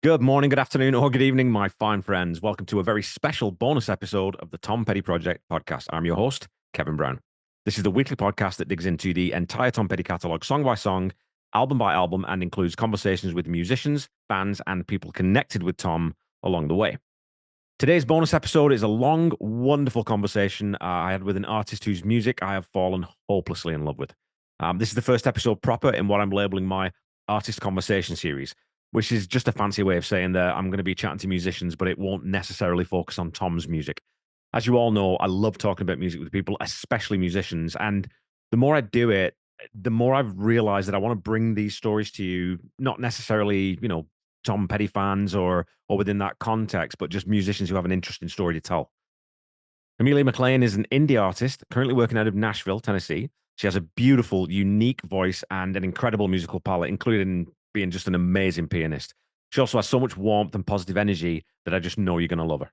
Good morning, good afternoon, or good evening, my fine friends. Welcome to a very special bonus episode of the Tom Petty Project podcast. I'm your host, Kevin Brown. This is the weekly podcast that digs into the entire Tom Petty catalog, song by song, album by album, and includes conversations with musicians, fans, and people connected with Tom along the way. Today's bonus episode is a long, wonderful conversation I had with an artist whose music I have fallen hopelessly in love with. This is the first episode proper in what I'm labeling my artist conversation series, which is just a fancy way of saying that I'm going to be chatting to musicians, but it won't necessarily focus on Tom's music. As you all know, I love talking about music with people, especially musicians. And the more I do it, the more I've realized that I want to bring these stories to you, not necessarily, Tom Petty fans or within that context, but just musicians who have an interesting story to tell. Amelia McLean is an indie artist currently working out of Nashville, Tennessee. She has a beautiful, unique voice and an incredible musical palette, including being just an amazing pianist. She also has so much warmth and positive energy that I just know you're going to love her.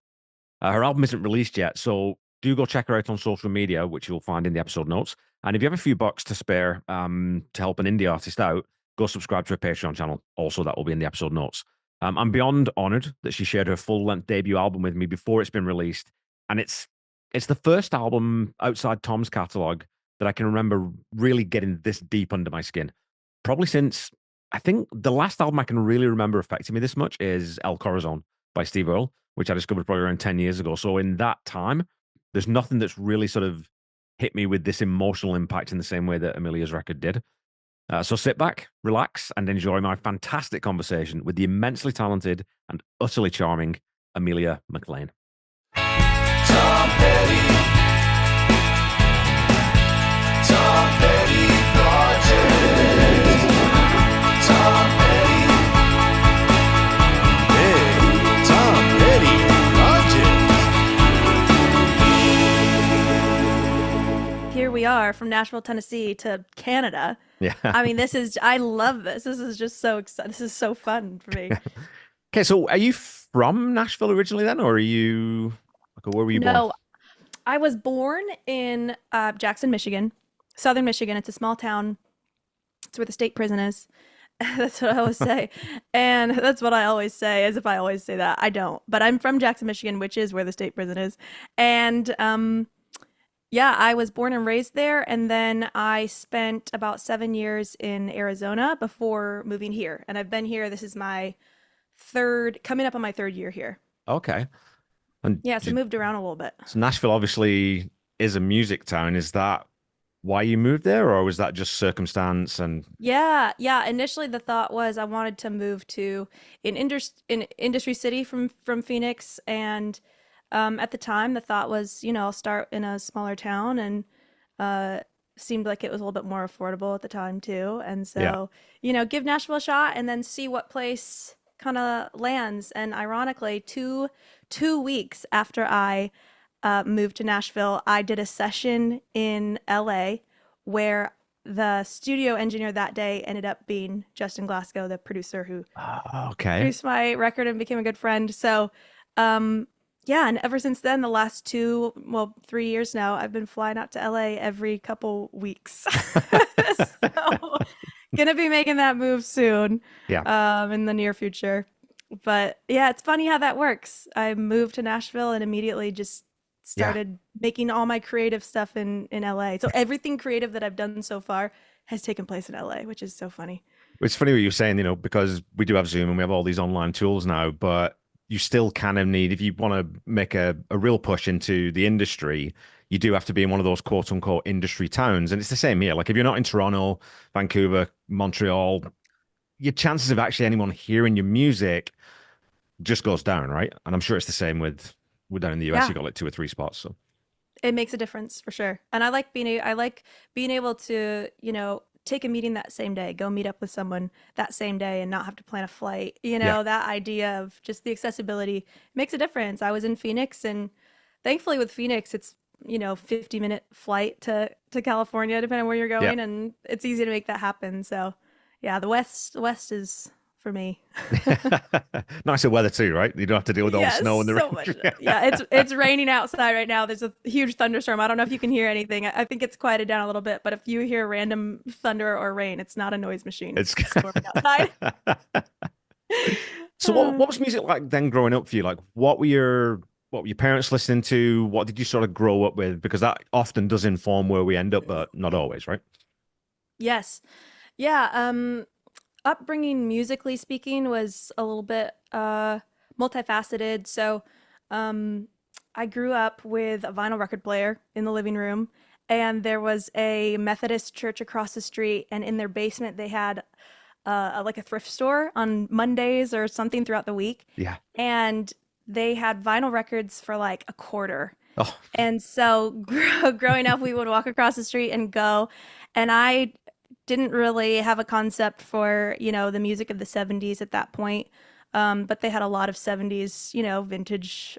Her album isn't released yet, so do go check her out on social media, which you'll find in the episode notes. And if you have a few bucks to spare to help an indie artist out, go subscribe to her Patreon channel. Also, that will be in the episode notes. I'm beyond honored that she shared her full-length debut album with me before it's been released, and it's the first album outside Tom's catalog that I can remember really getting this deep under my skin. Probably since I think the last album I can really remember affecting me this much is El Corazon by Steve Earle, which I discovered probably around 10 years ago. So in that time, there's nothing that's really sort of hit me with this emotional impact in the same way that Amelia's record did. So sit back, relax, and enjoy my fantastic conversation with the immensely talented and utterly charming Amelia McLean. Tom Petty. Tom Petty Project. Tom Petty. Hey, Tom Petty Project. Here we are from Nashville, Tennessee to Canada. Yeah. I mean, I love this. This is just so exciting. This is so fun for me. Okay, so are you from Nashville originally then, or are you, where were you born? No, I was born in Jackson, Michigan, Southern Michigan. It's a small town. It's where the state prison is. That's what I always say. And that's what I always say, as if I always say that. I don't. But I'm from Jackson, Michigan, which is where the state prison is. And yeah, I was born and raised there. And then I spent about 7 years in Arizona before moving here. And I've been here. This is my coming up on my third year here. Okay. And Yeah, so moved around a little bit. so Nashville obviously is a music town. Is that why you moved there, or was that just circumstance? And Yeah. Initially, the thought was I wanted to move to an industry city from Phoenix, and at the time, the thought was, I'll start in a smaller town, and seemed like it was a little bit more affordable at the time too. And yeah, so, give Nashville a shot, and then see what place kind of lands. And ironically, two weeks after I moved to Nashville, I did a session in LA where the studio engineer that day ended up being Justin Glasgow, the producer who okay. produced my record and became a good friend. So, yeah, and ever since then, the last 3 years now, I've been flying out to LA every couple weeks. So, gonna be making that move soon, Yeah. in the near future. But yeah, it's funny how that works. I moved to Nashville and immediately just Yeah. started making all my creative stuff in LA. So everything creative that I've done so far has taken place in LA, which is so funny. It's funny what you're saying, because we do have Zoom and we have all these online tools now, but you still kind of need, if you want to make a real push into the industry, you do have to be in one of those quote unquote industry towns. And it's the same here. Like if you're not in Toronto, Vancouver, Montreal, your chances of actually anyone hearing your music just goes down, right? And I'm sure it's the same with down in the US. Yeah. You got like 2 or 3 spots. So It makes a difference for sure. And I like being able to, take a meeting that same day, go meet up with someone that same day and not have to plan a flight. yeah, That idea of just the accessibility makes a difference. I was in Phoenix, and thankfully with Phoenix, it's, 50-minute flight to California, depending on where you're yeah. going, and it's easy to make that happen. So yeah, the West is for me. Nicer weather too, right? You don't have to deal with all the Yes, snow and the so rain. much. Yeah, it's raining outside right now. There's a huge thunderstorm. I don't know if you can hear anything. I think it's quieted down a little bit, but if you hear random thunder or rain, it's not a noise machine. It's It's storming outside. So what was music like then growing up for you? Like what were your parents listening to? What did you sort of grow up with? Because that often does inform where we end up, but not always, right? Yes. Yeah. Upbringing, musically speaking, was a little bit multifaceted. So, um, I grew up with a vinyl record player in the living room, and there was a Methodist church across the street, and in their basement they had like a thrift store on Mondays or something throughout the week, Yeah. and they had vinyl records for like a quarter. Oh, And so growing up, we would walk across the street and go, and I didn't really have a concept for, the music of the 70s at that point. But they had a lot of 70s, vintage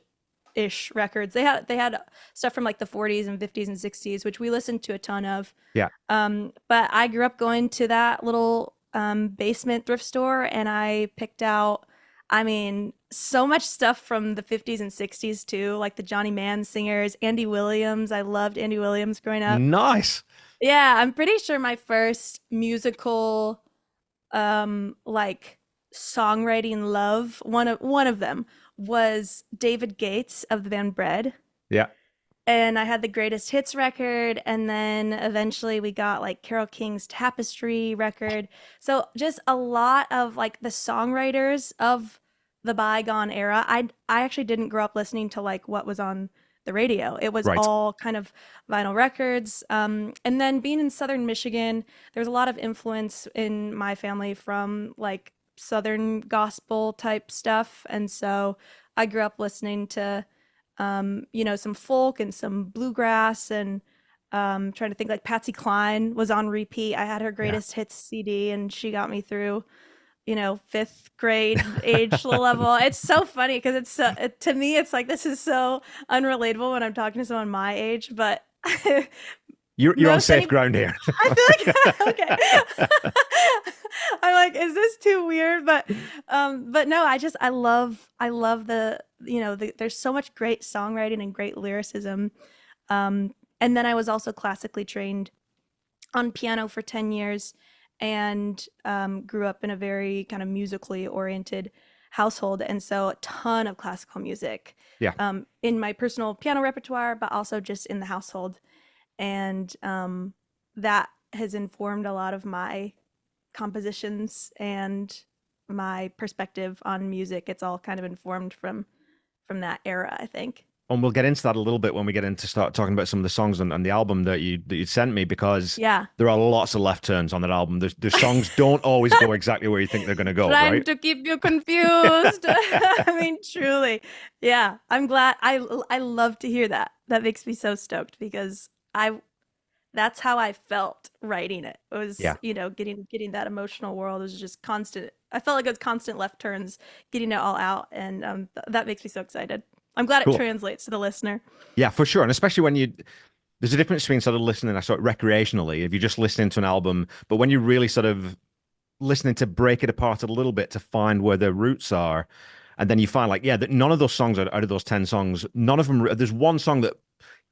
ish records. They had stuff from like the 40s and 50s and 60s, which we listened to a ton of. yeah. But I grew up going to that little basement thrift store, and I picked out, I mean, so much stuff from the 50s and 60s too, like the Johnny Mann singers, Andy Williams. I loved Andy Williams growing up. Nice. Yeah, I'm pretty sure my first musical like songwriting love, one of them was David Gates of the band Bread. Yeah. And I had the greatest hits record, and then eventually we got like Carole King's Tapestry record. So just a lot of like the songwriters of the bygone era. I actually didn't grow up listening to like what was on the radio. It was Right. all kind of vinyl records. And then being in Southern Michigan, there's a lot of influence in my family from like Southern gospel type stuff. And so I grew up listening to some folk and some bluegrass, and trying to think, like Patsy Cline was on repeat. I had her Yeah. greatest hits CD, and she got me through, fifth grade age level. It's so funny because to me, it's like this is so unrelatable when I'm talking to someone my age, but You're on most safe any ground here. I feel like okay. I'm like, is this too weird? But no, I love there's so much great songwriting and great lyricism. And then I was also classically trained on piano for 10 years, and grew up in a very kind of musically oriented household. And so a ton of classical music Yeah. in my personal piano repertoire, but also just in the household. And that has informed a lot of my compositions and my perspective on music. It's all kind of informed from that era, I think. And we'll get into that a little bit when we get into start talking about some of the songs and the album that you sent me, because Yeah. there are lots of left turns on that album. The songs don't always go exactly where you think they're going to go, Trying right? to keep you confused. I mean, truly. Yeah. I'm glad. I love to hear that. That makes me so stoked because I that's how I felt writing it. It was, Yeah. getting that emotional world was just constant. I felt like it was constant left turns, getting it all out, and that makes me so excited. I'm glad it Cool. translates to the listener. Yeah, for sure. And especially when there's a difference between sort of listening, I sort of recreationally, if you're just listening to an album, but when you're really sort of listening to break it apart a little bit to find where their roots are. And then you find like, yeah, that none of those songs out of those 10 songs, none of them, there's one song that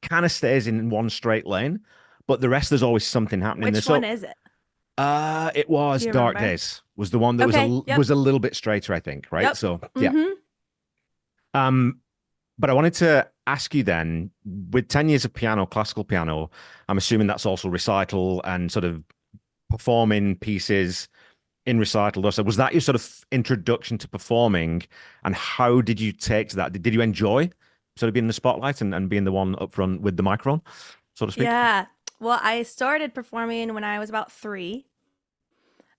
kind of stays in one straight lane, but the rest there's always something happening there. Which one is it? It Do was you Dark remember? Days was the one that Okay. Yep. was a little bit straighter, I think, right? Yep. So yeah. Mm-hmm. But I wanted to ask you then, with 10 years of piano, classical piano, I'm assuming that's also recital and sort of performing pieces in recital. So was that your sort of introduction to performing, and how did you take to that? Did you enjoy sort of being in the spotlight and being the one up front with the microphone, so to speak? Yeah. Well, I started performing when I was about 3.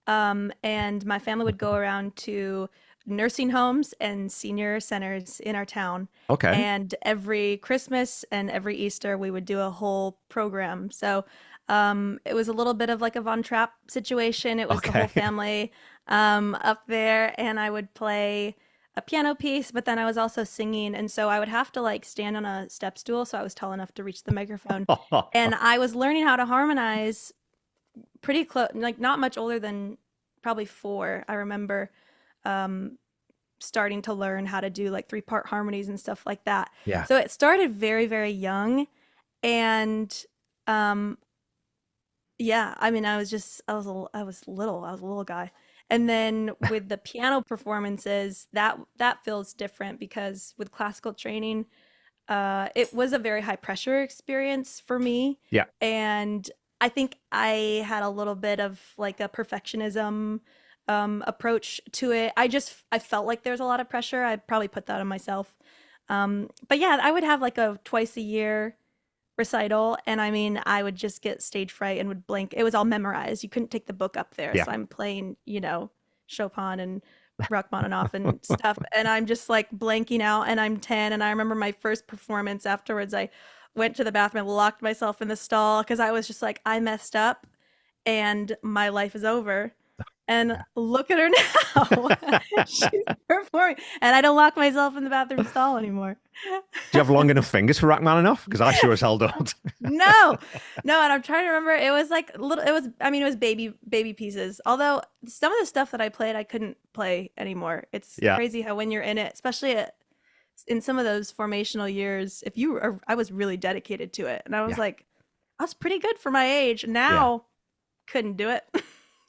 And my family would go around to nursing homes and senior centers in our town. Okay. And every Christmas and every Easter, we would do a whole program. So it was a little bit of like a Von Trapp situation. It was the whole Okay. family up there, and I would play a piano piece, but then I was also singing. And so I would have to like stand on a step stool so I was tall enough to reach the microphone. And I was learning how to harmonize pretty close, like not much older than probably 4. I remember starting to learn how to do like 3-part harmonies and stuff like that. Yeah. So it started very, very young. And yeah, I mean, I was little. I was a little guy. And then with the piano performances, that feels different because with classical training, it was a very high pressure experience for me. Yeah. And I think I had a little bit of like a perfectionism approach to it. I felt like there's a lot of pressure. I probably put that on myself. But yeah, I would have like a twice a year recital, and I mean, I would just get stage fright and would blank. It was all memorized. You couldn't take the book up there, Yeah. so I'm playing, Chopin and Rachmaninoff and stuff, and I'm just like blanking out. And I'm 10, and I remember my first performance. Afterwards, I went to the bathroom and locked myself in the stall because I was just like, I messed up, and my life is over. And look at her now. She's performing. And I don't lock myself in the bathroom stall anymore. Do you have long enough fingers for Rachmaninoff? Because I sure as hell don't. No. No, and I'm trying to remember. It was like little it was baby pieces. Although some of the stuff that I played I couldn't play anymore. It's Yeah. crazy how when you're in it, especially in some of those formational years, I was really dedicated to it. And I was Yeah. like, I was pretty good for my age. Now couldn't do it.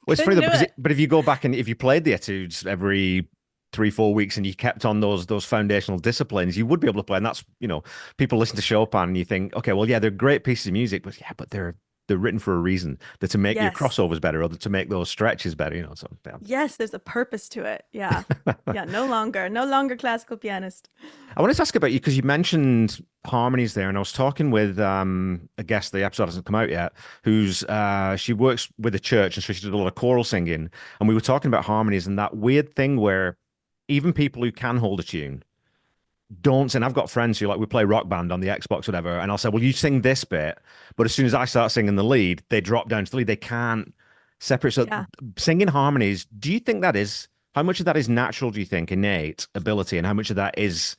Well, it's funny though, Couldn't do because it. but if you go back and if you played the etudes every 3, 4 weeks and you kept on those foundational disciplines, you would be able to play. And that's, people listen to Chopin and you think, okay, well, yeah, they're great pieces of music, but they're written for a reason. They're to make your Yes. crossovers better or to make those stretches better, So yeah. Yes, there's a purpose to it. Yeah. Yeah, no longer classical pianist. I wanted to ask about you because you mentioned harmonies there, and I was talking with a guest. The episode hasn't come out yet. Who's she works with a church, and so she did a lot of choral singing. And we were talking about harmonies and that weird thing where even people who can hold a tune don't. And I've got friends who like we play Rock Band on the Xbox, whatever, and I'll say, "Well, you sing this bit," but as soon as I start singing the lead, they drop down to the lead. They can't separate. So Yeah. singing harmonies. Do you think that is how much of that is natural? Do you think innate ability, and how much of that is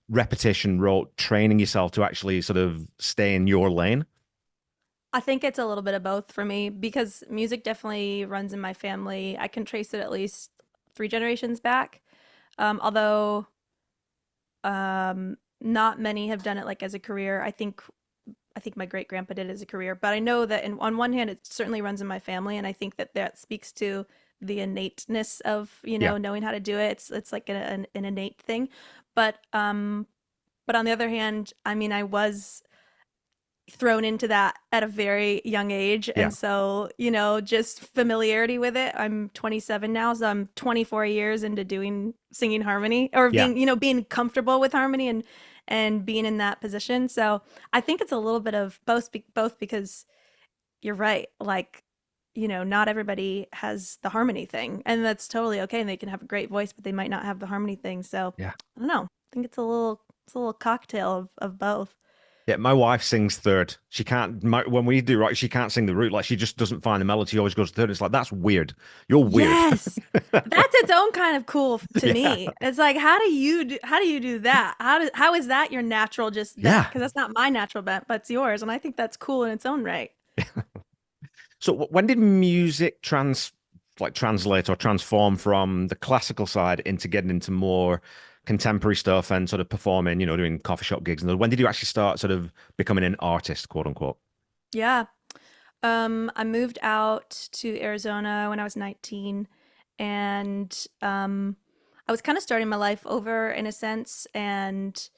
repetition, rote, training yourself to actually sort of stay in your lane? I think it's a little bit of both for me because music definitely runs in my family. I can trace it at least 3 generations back. Although not many have done it like as a career. I think my great grandpa did it as a career, but I know that on one hand, it certainly runs in my family, and I think that speaks to the innateness of Yeah. knowing how to do it. It's like an innate thing, but but on the other hand, I mean, I was thrown into that at a very young age, Yeah. and so just familiarity with it. I'm 27 now, so I'm 24 years into doing singing harmony or Yeah. being comfortable with harmony and being in that position. So I think it's a little bit of both because you're right. Like, not everybody has the harmony thing, and that's totally okay. And they can have a great voice, but they might not have the harmony thing. So Yeah. I don't know. I think it's a little cocktail of both. Yeah, my wife sings third. She can't, when we do right, she can't sing the root. Like she just doesn't find the melody. She always goes to third. It's like, that's weird. You're weird. Yes. That's its own kind of cool to Yeah. me. It's like, how do you do that? How is that your natural just bent? Yeah. Because that's not my natural bent, but it's yours. And I think that's cool in its own right. So when did music translate or transform from the classical side into getting into more contemporary stuff and sort of performing, doing coffee shop gigs? And when did you actually start sort of becoming an artist, quote unquote? Yeah. I moved out to Arizona when I was 19, and I was kind of starting my life over in a sense, and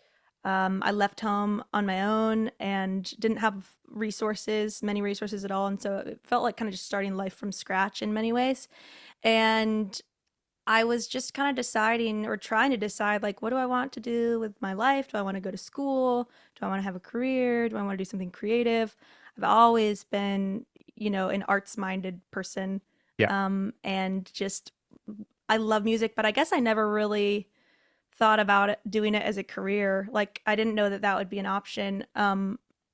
I left home on my own and didn't have many resources at all, and so it felt like kind of just starting life from scratch in many ways. And I was just kind of deciding or trying to decide, like, what do I want to do with my life? Do I want to go to school? Do I want to have a career? Do I want to do something creative? I've always been, an arts-minded person. Yeah. And just I love music, but I guess I never really thought about doing it as a career. Like, I didn't know that that would be an option.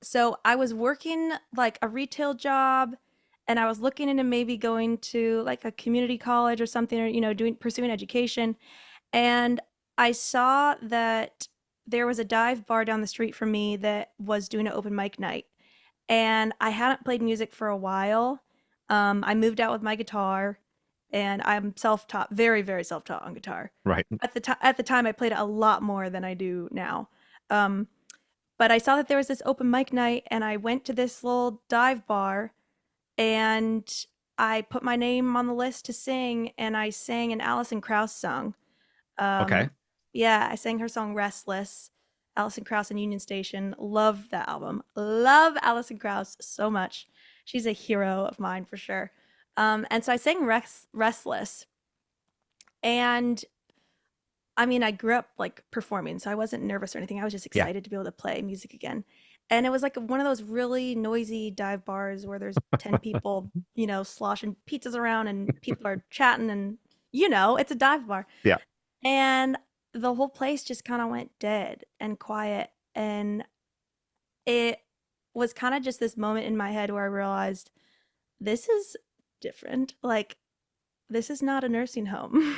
So I was working like a retail job, and I was looking into maybe going to like a community college or something, or pursuing education. And I saw that there was a dive bar down the street from me that was doing an open mic night, and I hadn't played music for a while. I moved out with my guitar, and I'm self-taught, very, very self-taught on guitar. Right. At the time, I played it a lot more than I do now. Um, but I saw that there was this open mic night, and I went to this little dive bar, and I put my name on the list to sing, and I sang an Alison Krauss song. Okay. Yeah, I sang her song "Restless." Alison Krauss and Union Station. Love that album. Love Alison Krauss so much. She's a hero of mine for sure. And so I sang "Restless," and I mean, I grew up like performing, so I wasn't nervous or anything. I was just Yeah. excited to be able to play music again. And it was like one of those really noisy dive bars where there's 10 people, sloshing pizzas around and people are chatting and it's a dive bar. Yeah. And the whole place just kind of went dead and quiet. And it was kind of just this moment in my head where I realized this is different. Like, this is not a nursing home.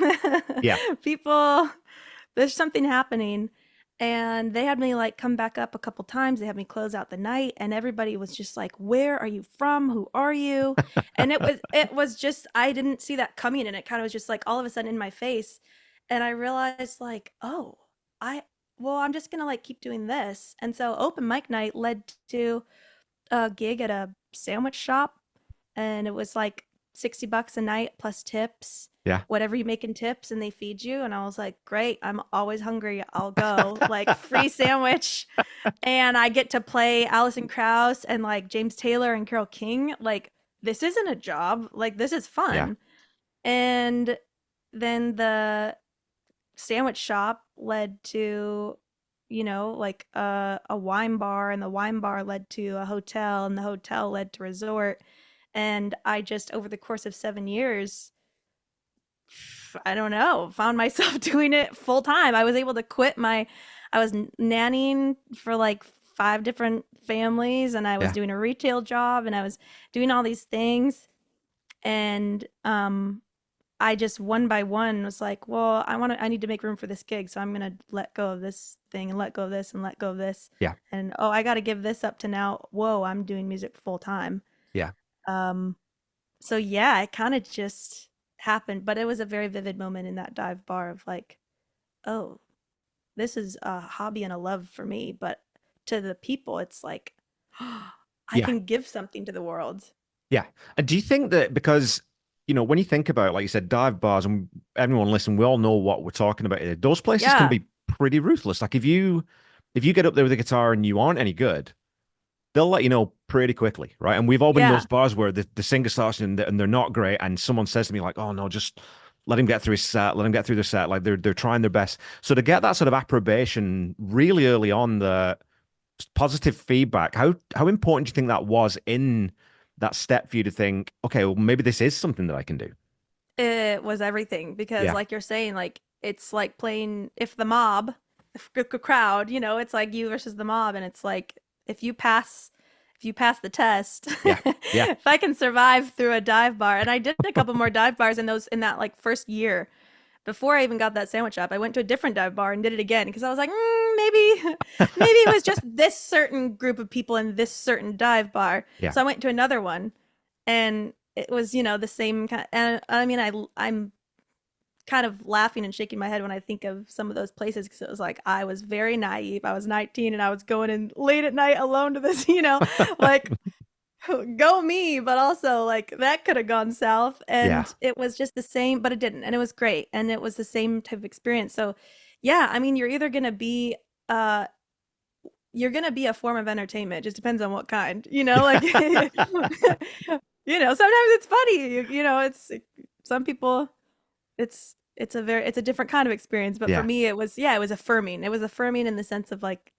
Yeah. People, there's something happening. And they had me like come back up a couple times. They had me close out the night, and everybody was just like, "Where are you from? Who are you?" And it was just, I didn't see that coming, and it kind of was just like all of a sudden in my face. And I realized like, oh, I'm just gonna like keep doing this. And so open mic night led to a gig at a sandwich shop, and it was like $60 a night plus tips. Yeah. Whatever you make in tips, and they feed you. And I was like, great, I'm always hungry. I'll go. Like, free sandwich. And I get to play Alison Krauss and like James Taylor and Carole King. Like, this isn't a job. Like, this is fun. Yeah. And then the sandwich shop led to, like a wine bar, and the wine bar led to a hotel, and the hotel led to resort. And I just, over the course of 7 years, I don't know, found myself doing it full time. I was able to quit I was nannying for like 5 different families, and I was Yeah. doing a retail job, and I was doing all these things. And I just one by one was like, well, I need to make room for this gig. So I'm going to let go of this thing and let go of this and let go of this. Yeah. And, oh, I got to give this up to now. Whoa, I'm doing music full time. Yeah. So yeah, it kind of just happened, but it was a very vivid moment in that dive bar of like, oh, this is a hobby and a love for me, but to the people, it's like, I Yeah. can give something to the world. Yeah. And do you think that because, when you think about, like you said, dive bars, and everyone listen, we all know what we're talking about here. Those places Yeah. can be pretty ruthless. Like if you get up there with a guitar and you aren't any good, they'll let you know pretty quickly, right? And we've all been in Yeah. those bars where the singer starts and they're not great, and someone says to me like, "Oh no, just let him get through his set, let him get through the set." Like they're trying their best. So to get that sort of approbation really early on, the positive feedback, how important do you think that was in that step for you to think, okay, well maybe this is something that I can do? It was everything, because Yeah. like you're saying, like it's like playing if the mob, if a crowd, it's like you versus the mob, and it's like if you pass the test, Yeah. Yeah. if I can survive through a dive bar. And I did a couple more dive bars in that like first year before I even got that sandwich shop. I went to a different dive bar and did it again, because I was like, maybe it was just this certain group of people in this certain dive bar. Yeah. So I went to another one, and it was, the same kind. And I mean, I'm kind of laughing and shaking my head when I think of some of those places, because it was like I was very naive. I was 19 and I was going in late at night alone to this, like go me, but also like that could have gone south. And Yeah. it was just the same, but it didn't. And it was great. And it was the same type of experience. So yeah, I mean, you're either going to be a form of entertainment. It just depends on what kind, like sometimes it's funny, it's some people, it's a different kind of experience. But Yeah. for me, it was affirming. It was affirming in the sense of like,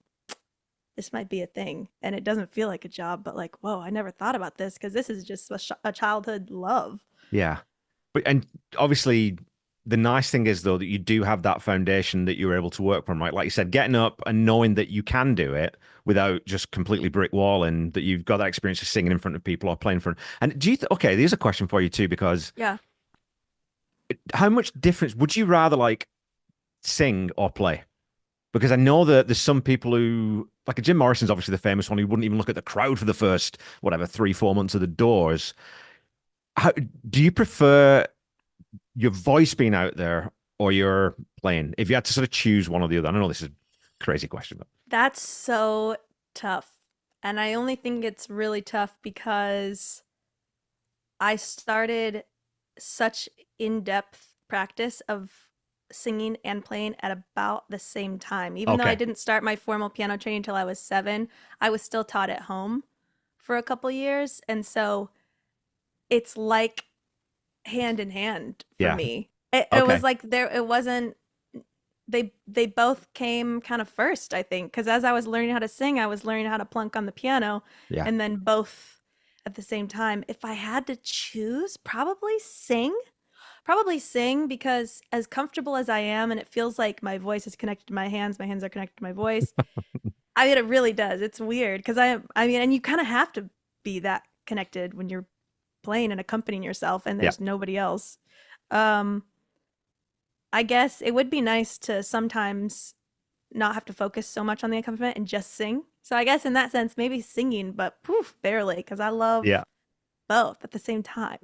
this might be a thing, and it doesn't feel like a job, but like, whoa, I never thought about this, because this is just a childhood love. Yeah. And obviously the nice thing is though that you do have that foundation that you're able to work from, right? Like you said, getting up and knowing that you can do it without just completely brick walling, that you've got that experience of singing in front of people or playing in front. And do you okay, here's a question for you too, because Yeah. how much difference would you rather like sing or play? Because I know that there's some people who, like Jim Morrison's obviously the famous one, who wouldn't even look at the crowd for the first, whatever, 3-4 months of the Doors. How do you prefer your voice being out there or your playing? If you had to sort of choose one or the other. I know this is a crazy question, but That's so tough. And I only think it's really tough because I started such in-depth practice of singing and playing at about the same time. Even though I Okay. didn't start my formal piano training until I was 7, I was still taught at home for a couple years. And so it's like hand in hand for Yeah. me. It was Okay. like it wasn't they both came kind of first, I think, because as I was learning how to sing, I was learning how to plunk on the piano, Yeah. and then both at the same time. If I had to choose, probably sing. Probably sing because as comfortable as I am, and it feels like my voice is connected to my hands are connected to my voice. I mean, it really does. It's weird because I mean, and you kind of have to be that connected when you're playing and accompanying yourself, and Yeah. there's nobody else. Um, I guess it would be nice to sometimes not have to focus so much on the accompaniment and just sing. So I guess in that sense, maybe singing, but poof, barely, because I Yeah. love both at the same time.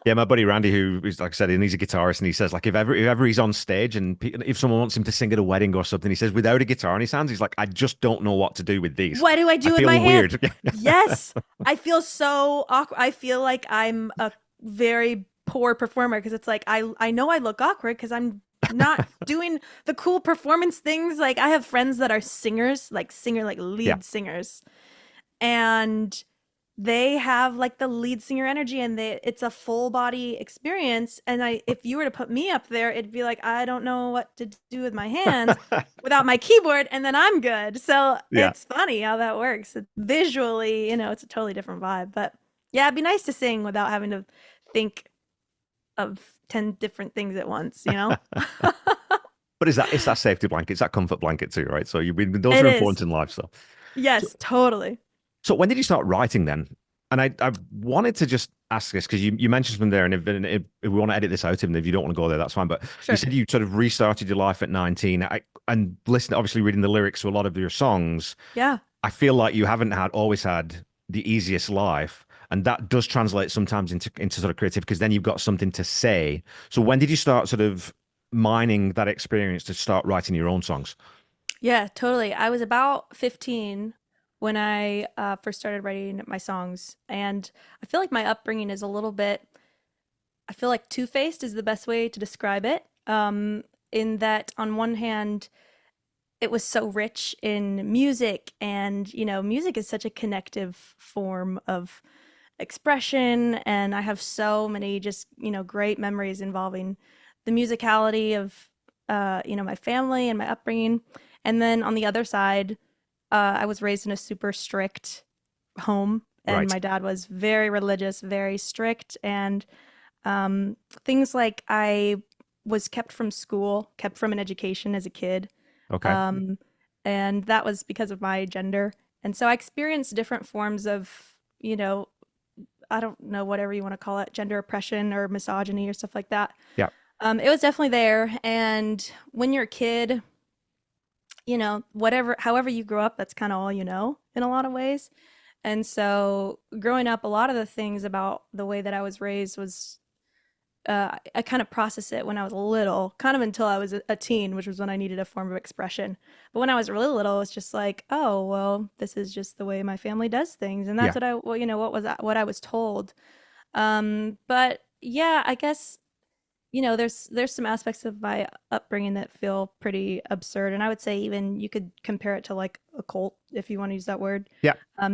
Yeah, my buddy Randy, who is like I said, and he's a guitarist, and he says like if ever he's on stage and if someone wants him to sing at a wedding or something, he says without a guitar in his hands, he's like, I just don't know what to do with these. What do I I do with my feel hands? weird. Yes, I feel so awkward. I feel like I'm a very poor performer because it's like I know I look awkward because I'm not doing the cool performance things. Like I have friends that are singers, like Yeah. lead singers, and they have like the lead singer energy, and it's a full body experience. And if you were to put me up there, it'd be like I don't know what to do with my hands without my keyboard, and then I'm good. So Yeah. it's funny how that works. Visually, it's a totally different vibe. But yeah, it'd be nice to sing without having to think of 10 different things at once, you know? But it's that safety blanket, it's that comfort blanket too, right? So those It are is. important in life. So, Yes, totally. so when did you start writing then? And I wanted to just ask this because you mentioned something there, and if we want to edit this out, even if you don't want to go there, that's fine. But you Sure. said you sort of restarted your life at 19. And listen, obviously reading the lyrics to a lot of your songs, Yeah. I feel like you haven't always had the easiest life. And that does translate sometimes into sort of creative because then you've got something to say. So when did you start sort of mining that experience to start writing your own songs? Yeah, totally. I was about 15 when I first started writing my songs. And I feel like my upbringing is a little bit, I feel like two-faced is the best way to describe it. In that, on one hand, it was so rich in music, and, music is such a connective form of expression. And I have so many just, great memories involving the musicality of, my family and my upbringing. And then on the other side, I was raised in a super strict home, and Right. my dad was very religious, very strict, and things like I was kept from school, kept from an education as a kid, Okay. um, and that was because of my gender. And so I experienced different forms of, I don't know, whatever you want to call it, gender oppression or misogyny or stuff like that. Yeah. It was definitely there. And when you're a kid, however you grow up, that's kind of all you know in a lot of ways. And so growing up, a lot of the things about the way that I was raised was I kind of processed it when I was little, kind of until I was a teen, which was when I needed a form of expression. But when I was really little, it's just like, oh, well, this is just the way my family does things, and that's Yeah. what I was told. But yeah, I guess there's some aspects of my upbringing that feel pretty absurd, and I would say even you could compare it to like a cult if you want to use that word. Yeah.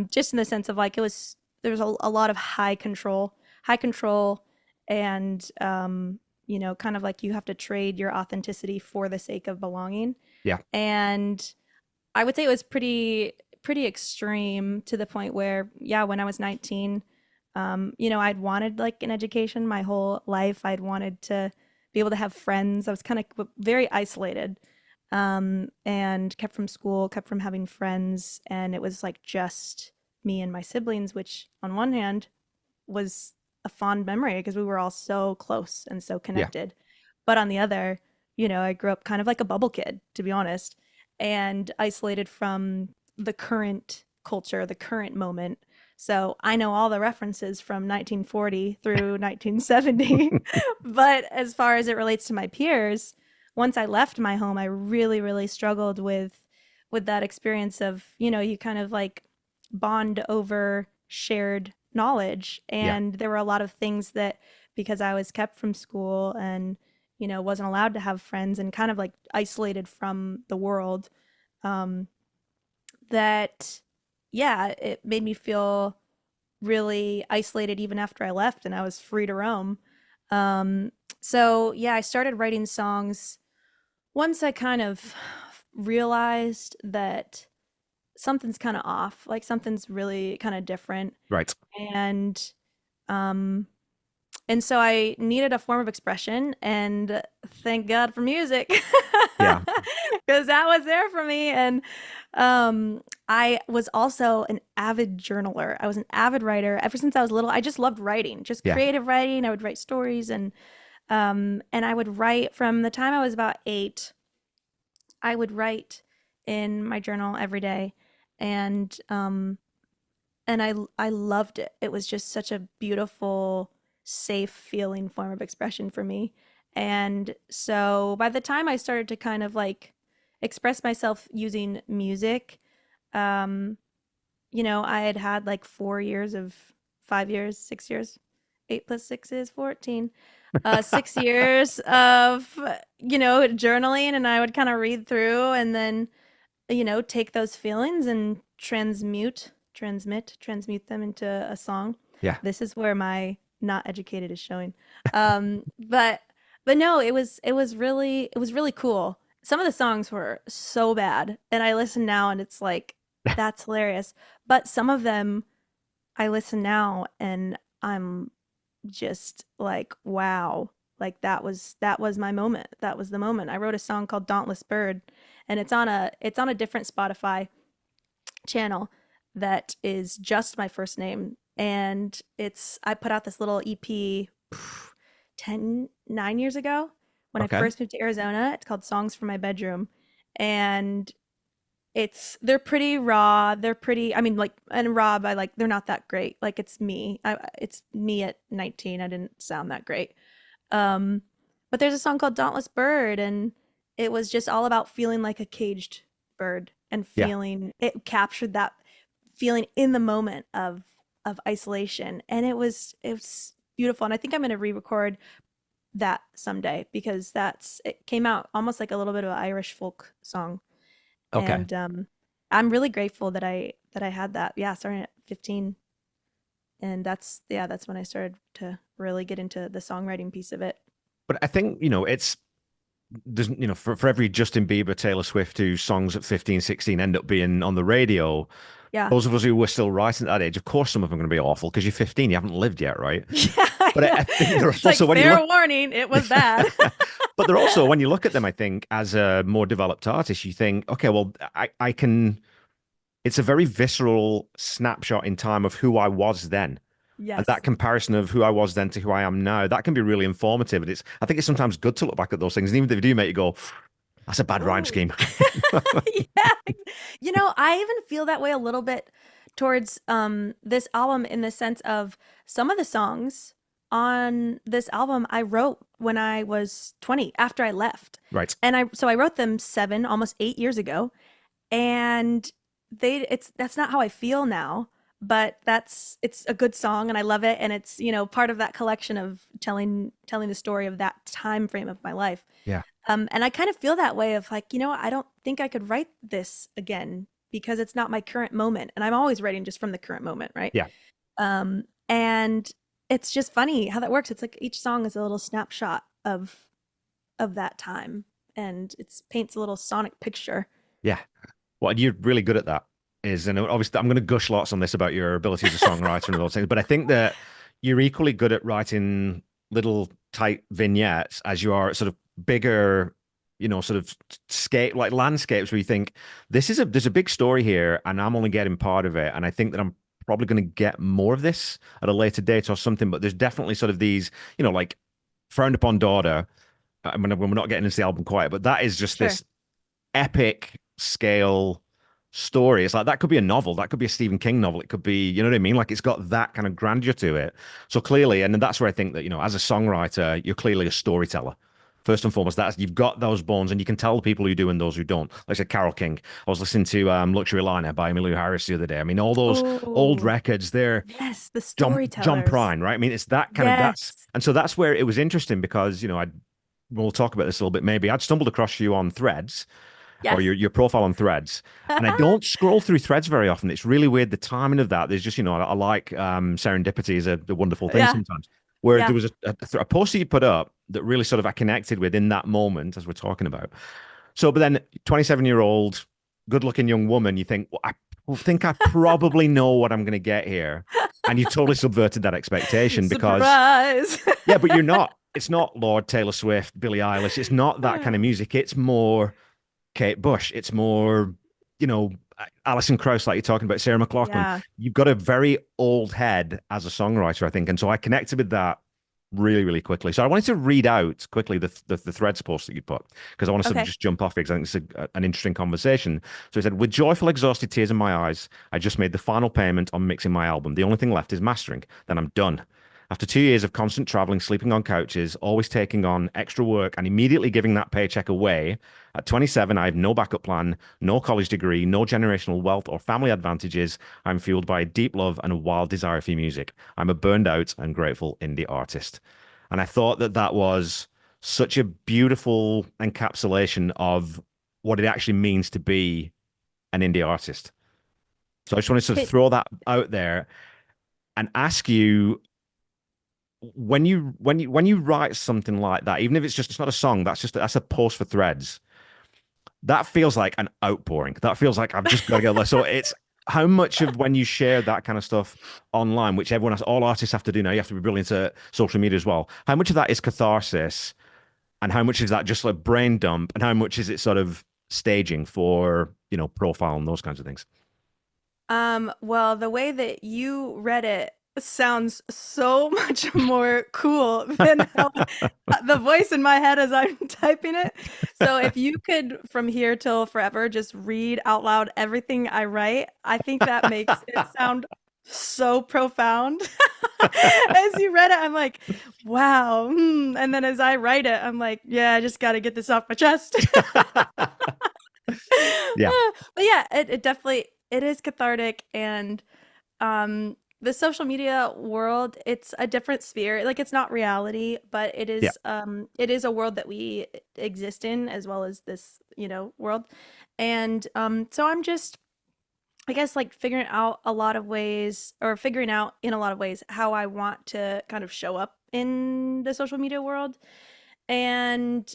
Just in the sense of like there was a lot of high control, and kind of like you have to trade your authenticity for the sake of belonging. Yeah. And I would say it was pretty extreme to the point where, yeah, when I was 19, I'd wanted like an education my whole life. I'd wanted to be able to have friends. I was kind of very isolated, and kept from school, kept from having friends. And it was like just me and my siblings, which on one hand was a fond memory because we were all so close and so Yeah. connected. But on the other, I grew up kind of like a bubble kid, to be honest, and isolated from the current culture, the current moment. So I know all the references from 1940 through 1970. But as far as it relates to my peers, once I left my home, I really, really struggled with that experience of, you kind of like bond over shared knowledge. Yeah. And there were a lot of things that, because I was kept from school and, wasn't allowed to have friends and kind of like isolated from the world, um, that, yeah, it made me feel really isolated even after I left and I was free to roam. Um, so yeah, I started writing songs once I kind of realized that something's kind of off, like something's really kind of different. Right. And um and so I needed a form of expression, and thank God for music. Yeah. Because that was there for me. And I was also an avid journaler. I was an avid writer ever since I was little. I just loved writing, just Yeah. creative writing. I would write stories, and I would write from the time I was about 8. I would write in my journal every day, and I loved it. It was just such a beautiful, safe feeling form of expression for me. And so by the time I started to kind of like express myself using music, um, I had had like 4 years of 5 years, 6 years, 8 plus 6 is 14. 6 years of, journaling, and I would kind of read through and then, take those feelings and transmute them into a song. Yeah. This is where my not educated is showing. But no, it was really cool. Some of the songs were so bad, and I listen now and it's like, that's hilarious. But some of them I listen now and I'm just like, wow, like that was my moment. That was the moment. I wrote a song called Dauntless Bird, and it's on a different Spotify channel that is just my first name. And I put out this little EP 9 years ago when I Okay. first moved to Arizona. It's called Songs from My Bedroom. And they're pretty raw. They're pretty, I mean, like, and raw by like, they're not that great. Like, it's me at 19. I didn't sound that great. Um, but there's a song called Dauntless Bird, and it was just all about feeling like a caged bird and Yeah. feeling it captured that feeling in the moment of isolation. And it was beautiful. And I think I'm going to re-record that someday, because it came out almost like a little bit of an Irish folk song. Okay. And I'm really grateful that I had that. Yeah, starting at 15. And that's when I started to really get into the songwriting piece of it. But I think, there's, for every Justin Bieber, Taylor Swift whose songs at 15, 16 end up being on the radio, Yeah. those of us who were still writing at that age, of course, some of them are going to be awful because you're 15, you haven't lived yet, right? Yeah. But I think there are It's like, also, when you fair look, warning, it was bad. but they're also, when you look at them, I think, as a more developed artist, you think, okay, well, I can, it's a very visceral snapshot in time of who I was then. And Yes. that comparison of who I was then to who I am now, that can be really informative. And I think it's sometimes good to look back at those things. And even if they do make you go, that's a bad rhyme Ooh. scheme. Yeah. I even feel that way a little bit towards this album, in the sense of some of the songs on this album I wrote when I was 20, after I left. Right. And I wrote them 7, almost 8 years ago. And that's not how I feel now, but it's a good song and I love it. And it's, part of that collection of telling the story of that time frame of my life. Yeah. And I kind of feel that way of like, I don't think I could write this again because it's not my current moment. And I'm always writing just from the current moment, right? Yeah. And it's just funny how that works. It's like each song is a little snapshot of that time, and it paints a little sonic picture. Yeah. Well, and you're really good at that. And obviously, I'm going to gush lots on this about your ability as a songwriter and those things, but I think that you're equally good at writing little tight vignettes as you are at sort of bigger, sort of like landscapes where you think there's a big story here and I'm only getting part of it. And I think that I'm probably going to get more of this at a later date or something, but there's definitely sort of these, like Frowned Upon Daughter. I mean, we're not getting into the album quite, but that is just Sure. this epic scale story. It's like that could be a novel, that could be a Stephen King novel, it could be, you know what I mean, like it's got that kind of grandeur to it. So clearly, and that's where I think that, as a songwriter, you're clearly a storyteller First and foremost, that's you've got those bones, and you can tell the people who do and those who don't. Like I said, Carole King. I was listening to Luxury Liner by Emmylou Harris the other day. I mean, all those old Oh, records, they're yes, the John storytellers. Prine, right? I mean, it's that kind of that's, Yes. and so that's where it was interesting because we'll talk about this a little bit. Maybe I'd stumbled across you on Threads or Yes. your profile on Threads, and I don't scroll through Threads very often. It's really weird the timing of that. There's just I like serendipity is a wonderful thing Yeah. sometimes. Where there Yeah. was a post that you put up that really sort of I connected with in that moment as we're talking about. So, but then 27-year-old, good-looking young woman, you think, well, I think I probably know what I'm going to get here, and you totally subverted that expectation because, Surprise. yeah, but you're not. It's not Lord Taylor Swift, Billie Eilish. It's not that kind of music. It's more Kate Bush. It's more, you know, Alison Krauss, like you're talking about, Sarah McLachlan. Yeah. You've got a very old head as a songwriter, I think, and so I connected with that really, really quickly. So I wanted to read out quickly the Threads post that you put because I want to sort of Okay. just jump off it because I think it's an interesting conversation. So he said, with joyful, exhausted tears in my eyes, I just made the final payment on mixing my album. The only thing left is mastering. Then I'm done. After 2 years of constant traveling, sleeping on couches, always taking on extra work, and immediately giving that paycheck away, at 27, I have no backup plan, no college degree, no generational wealth or family advantages. I'm fueled by a deep love and a wild desire for music. I'm a burned out and grateful indie artist. And I thought that that was such a beautiful encapsulation of what it actually means to be an indie artist. So I just wanted to sort of Okay. throw that out there and ask you when you write something like that, even if it's not a song, that's a post for Threads. That feels like an outpouring. That feels like I've just got to get there. So it's how much of when you share that kind of stuff online, which all artists have to do now, you have to be brilliant at social media as well. How much of that is catharsis, and how much is that just like brain dump, and how much is it sort of staging for profile and those kinds of things? Well, the way that you read it sounds so much more cool than how the voice in my head as I'm typing it. So if you could from here till forever just read out loud everything I write, I think that makes it sound so profound. As you read it, I'm like, wow. And then as I write it, I'm like, yeah, I just got to get this off my chest. Yeah. But yeah, it definitely it is cathartic, and the social media world, it's a different sphere. Like it's not reality, but Yeah. it is a world that we exist in as well as this, world. And so I'm just I guess like figuring out in a lot of ways how I want to kind of show up in the social media world. And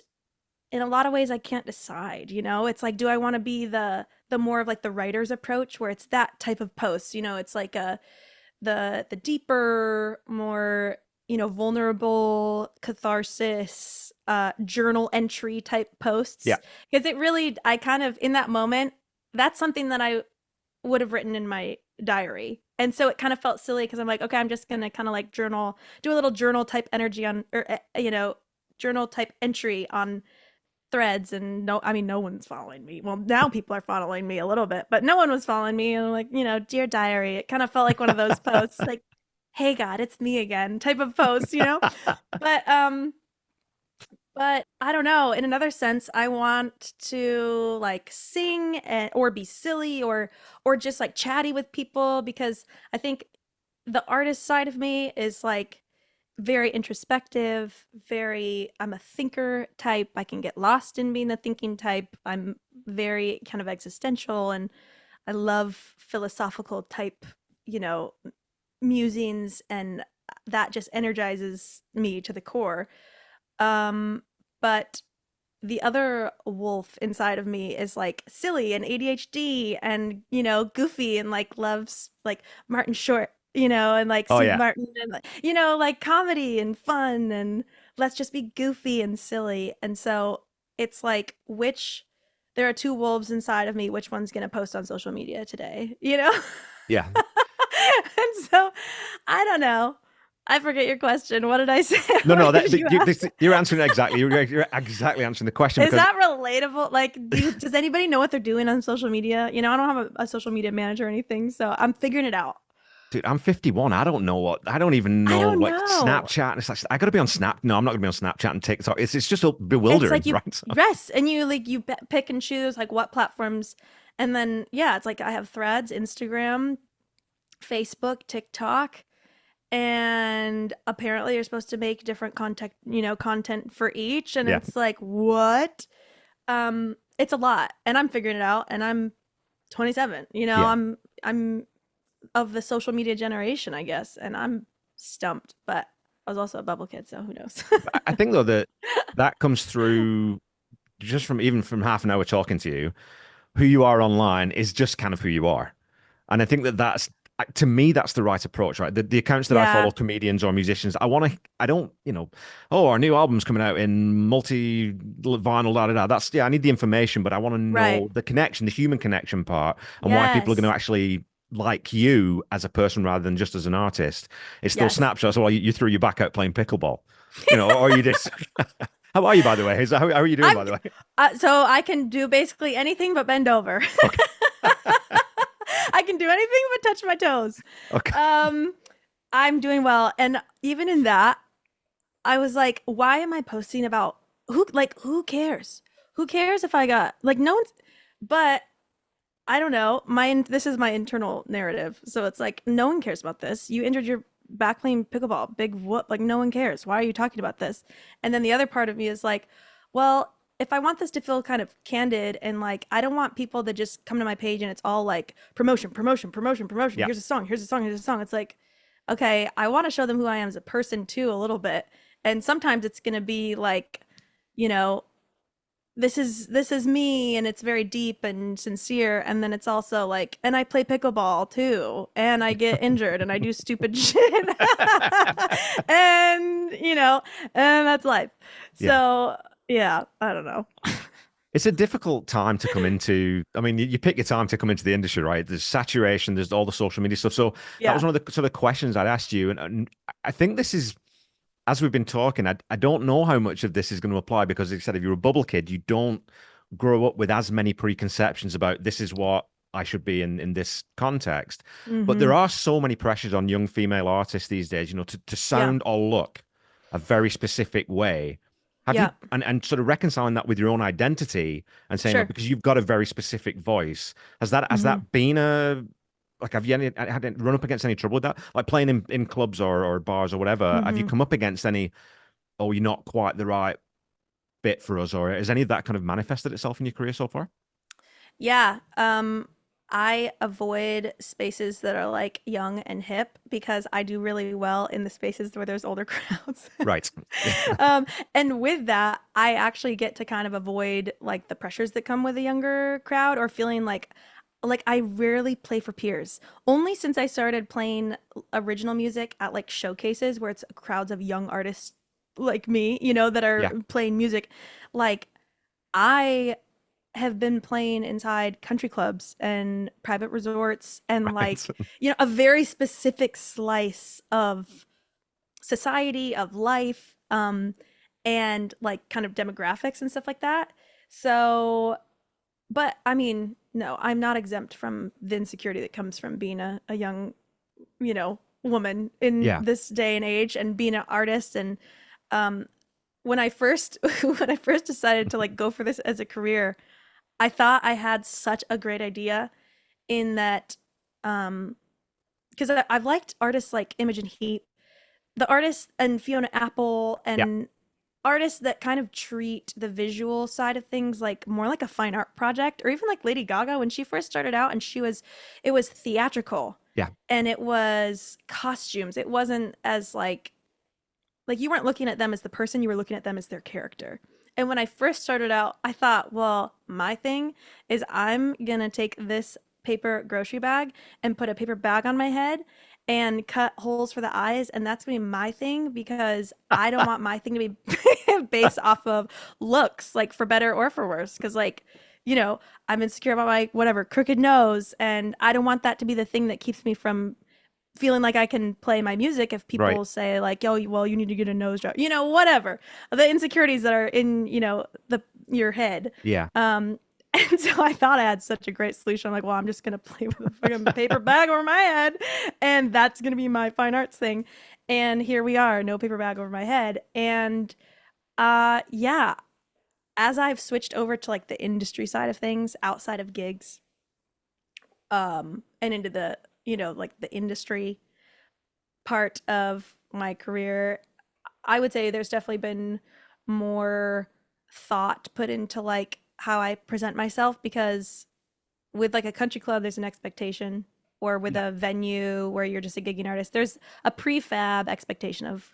in a lot of ways I can't decide, it's like, do I want to be the more of like the writer's approach where it's that type of post, it's like the deeper, more, vulnerable catharsis, journal entry type posts. Yeah. Because it really, I kind of, in that moment, that's something that I would have written in my diary. And so it kind of felt silly because I'm like, okay, I'm just going to kind of like do a little journal type energy journal type entry on Threads. And no one's following me. Well, now people are following me a little bit, but no one was following me. And I'm like, dear diary, it kind of felt like one of those posts like, hey God, it's me again type of post, but I don't know. In another sense, I want to like sing or be silly or just like chatty with people, because I think the artist side of me is like very introspective, I'm a thinker type. I can get lost in being the thinking type. I'm very kind of existential, and I love philosophical type, musings, and that just energizes me to the core. But the other wolf inside of me is like silly and ADHD and, goofy and like loves like Martin Short, and like Oh Steve yeah. Martin and like, like comedy and fun and let's just be goofy and silly. And so it's like, there are two wolves inside of me. Which one's going to post on social media today, Yeah. And so I don't know. I forget your question. What did I say? No, What no, did you ask? you're answering it exactly. You're exactly answering the question Is because that relatable? Like, does anybody know what they're doing on social media? I don't have a social media manager or anything, so I'm figuring it out. Dude, I'm 51. I don't know I don't even I know don't like know. Snapchat. And it's like, I got to be on Snap. No, I'm not going to be on Snapchat and TikTok. It's just It's bewildering, like you right? So, rest and you like you pick and choose like what platforms, and then yeah, it's like I have Threads, Instagram, Facebook, TikTok, and apparently you're supposed to make different content for each, and yeah. it's like what? It's a lot, and I'm figuring it out, and I'm 27. Yeah. I'm of the social media generation, I guess, and I'm stumped, but I was also a bubble kid, so who knows? I think though that that comes through just from even from half an hour talking to you. Who you are online is just kind of who you are. And I think that that's to me that's the right approach, right? The accounts that I follow, Yeah, comedians or musicians, I don't, oh, our new album's coming out in multi vinyl, da da da. That's I need the information, but I want to right. know the connection, the human connection part, and why people are going to Yes. actually like you as a person rather than just as an artist. It's still Yes. snapshots. Well, you threw your back out playing pickleball, or you did. How are you, by the way? How are you doing, I'm by the way? so I can do basically anything but bend over. Okay. I can do anything but touch my toes. Okay. Um, I'm doing well, and even in that, I was like, why am I posting about who cares? Who cares if I got like no one's but I don't know. This is my internal narrative. So it's like no one cares about this. You injured your back playing pickleball. Big whoop. Like no one cares. Why are you talking about this? And then the other part of me is like, well, if I want this to feel kind of candid and like I don't want people to just come to my page and it's all like promotion, promotion, promotion, promotion. Yeah. Here's a song, here's a song, here's a song. It's like, okay, I want to show them who I am as a person too a little bit. And sometimes it's gonna be like, you know, this is me and it's very deep and sincere, and then it's also like and I play pickleball too and I get injured and I do stupid shit and and that's life. Yeah. So yeah, I don't know. It's a difficult time to come into. I mean, you pick your time to come into the industry, right? There's saturation, there's all the social media stuff. So that was Yeah. one of the sort of questions I'd asked you. And I think this is, as we've been talking, I don't know how much of this is going to apply because, like I said, if you're a bubble kid, you don't grow up with as many preconceptions about this is what I should be in this context. But there Mhm. are so many pressures on young female artists these days, to Yeah. sound or look a very specific way. Have you Yeah. and sort of reconciling that with your own identity and saying like Sure. because you've got a very specific voice, has Mhm. that been a like have you had any, run up against any trouble with that? Like playing in clubs or bars or whatever, have you Mhm. come up against any, oh, you're not quite the right bit for us, or has any of that kind of manifested itself in your career so far? Yeah. I avoid spaces that are like young and hip because I do really well in the spaces where there's older crowds. Right. Um, and with that, I actually get to kind of avoid like the pressures that come with a younger crowd or feeling like I rarely play for peers. Only since I started playing original music at like showcases where it's crowds of young artists like me, that are Yeah. playing music. Like I have been playing inside country clubs and private resorts and Right. like, a very specific slice of society, of life, and like kind of demographics and stuff like that. So, but I mean, no, I'm not exempt from the insecurity that comes from being a young, woman in Yeah. this day and age and being an artist. And um, when I first when I first decided to like go for this as a career, I thought I had such a great idea in that um because I've liked artists like Imogen Heap, the artists and Fiona Apple Yeah. and artists that kind of treat the visual side of things like more like a fine art project, or even like Lady Gaga when she first started out and it was theatrical Yeah. and it was costumes. It wasn't as like you weren't looking at them as the person, you were looking at them as their character. And when I first started out, I thought, well, my thing is I'm gonna take this paper grocery bag and put a paper bag on my head and cut holes for the eyes, and that's gonna be my thing because I don't want my thing to be based off of looks, like for better or for worse. Because I'm insecure about my whatever crooked nose, and I don't want that to be the thing that keeps me from feeling like I can play my music if Right. people say like, "Yo, well, you need to get a nose job," whatever the insecurities that are in your head. Yeah. Um, And so I thought I had such a great solution. I'm like, well, I'm just gonna play with a fucking paper bag over my head, and that's gonna be my fine arts thing. And here we are, no paper bag over my head. And yeah, as I've switched over to like the industry side of things outside of gigs, and into the, like the industry part of my career, I would say there's definitely been more thought put into like how I present myself, because with like a country club, there's an expectation, or with a venue where you're just a gigging artist, there's a prefab expectation of,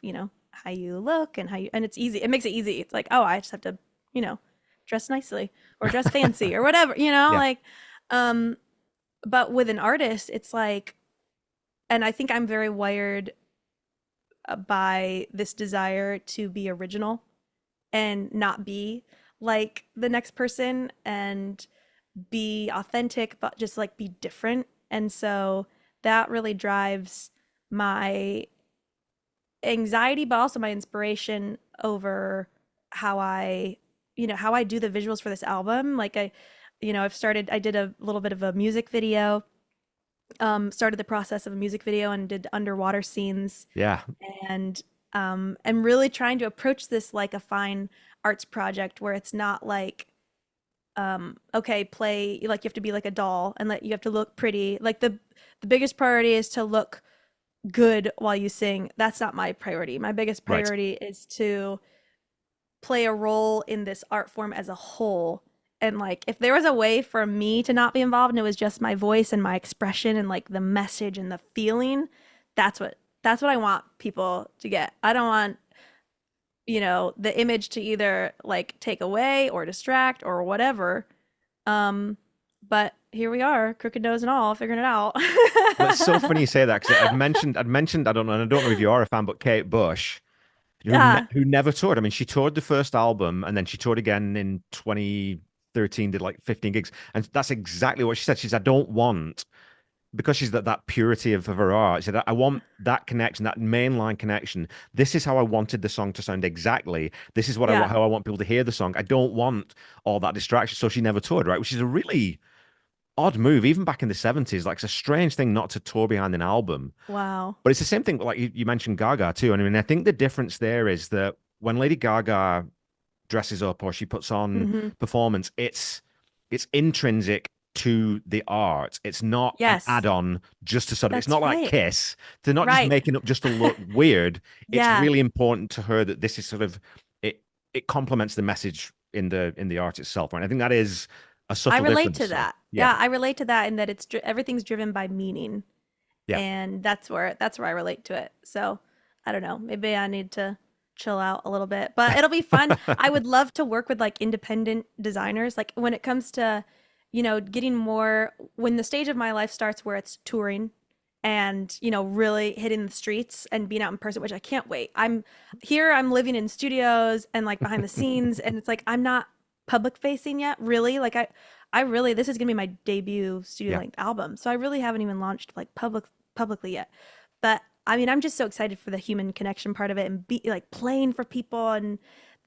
how you look and and it's easy. It makes it easy. It's like, oh, I just have to, you know, dress nicely or dress fancy or whatever, Yeah. like, um, but with an artist, it's like, and I think I'm very wired by this desire to be original and not be like the next person, and be authentic, but just like be different. And so that really drives my anxiety, but also my inspiration over how how I do the visuals for this album. Like I did a little bit of a music video, started the process of a music video and did underwater scenes, Yeah. and I'm really trying to approach this like a fine arts project, where it's not like, okay, play like you have to be like a doll and that you have to look pretty. Like the biggest priority is to look good while you sing. That's not my priority. My biggest Right. priority is to play a role in this art form as a whole. And like if there was a way for me to not be involved and it was just my voice and my expression and like the message and the feeling, that's what I want people to get. I don't want, the image to either like take away or distract or whatever. But here we are, crooked nose and all, figuring it out. Well, it's so funny you say that, because I'd mentioned, I don't know, and I don't know if you are a fan, but Kate Bush, Yeah, who never toured. I mean, she toured the first album, and then she toured again in 2013, did like 15 gigs, and that's exactly what she said. She said, "I don't want." Because she's that purity of her art, she said, I want that connection, that mainline connection. This is how I wanted the song to sound exactly. This is yeah, how I want people to hear the song. I don't want all that distraction. So she never toured, right? Which is a really odd move, even back in the 70s. Like, it's a strange thing not to tour behind an album. wow. But it's the same thing, like you mentioned Gaga too. And I mean, I think the difference there is that when Lady Gaga dresses up or she puts on Hmm. performance, it's intrinsic to the art. It's not an Yes, add-on just to sort of, it's that's not like right. Kiss. They're not just Right. making up just to look weird. It's Yeah. really important to her that this is sort of it complements the message in the art itself. Right. I think that is a I subtle relate difference. to So that. yeah. Yeah, I relate to that in that everything's driven by meaning, Yeah. and that's where I relate to it. So, I don't know, maybe I need to chill out a little bit, but it'll be fun. I would love to work with like independent designers. Like when it comes to, getting more, when the stage of my life starts where it's touring and, really hitting the streets and being out in person, which I can't wait. I'm living in studios and like behind the scenes, and it's like I'm not public facing yet, really. Like I really, this is gonna be my debut studio Yeah. length album. So I really haven't even launched like publicly yet. But I mean, I'm just so excited for the human connection part of it and be like playing for people, and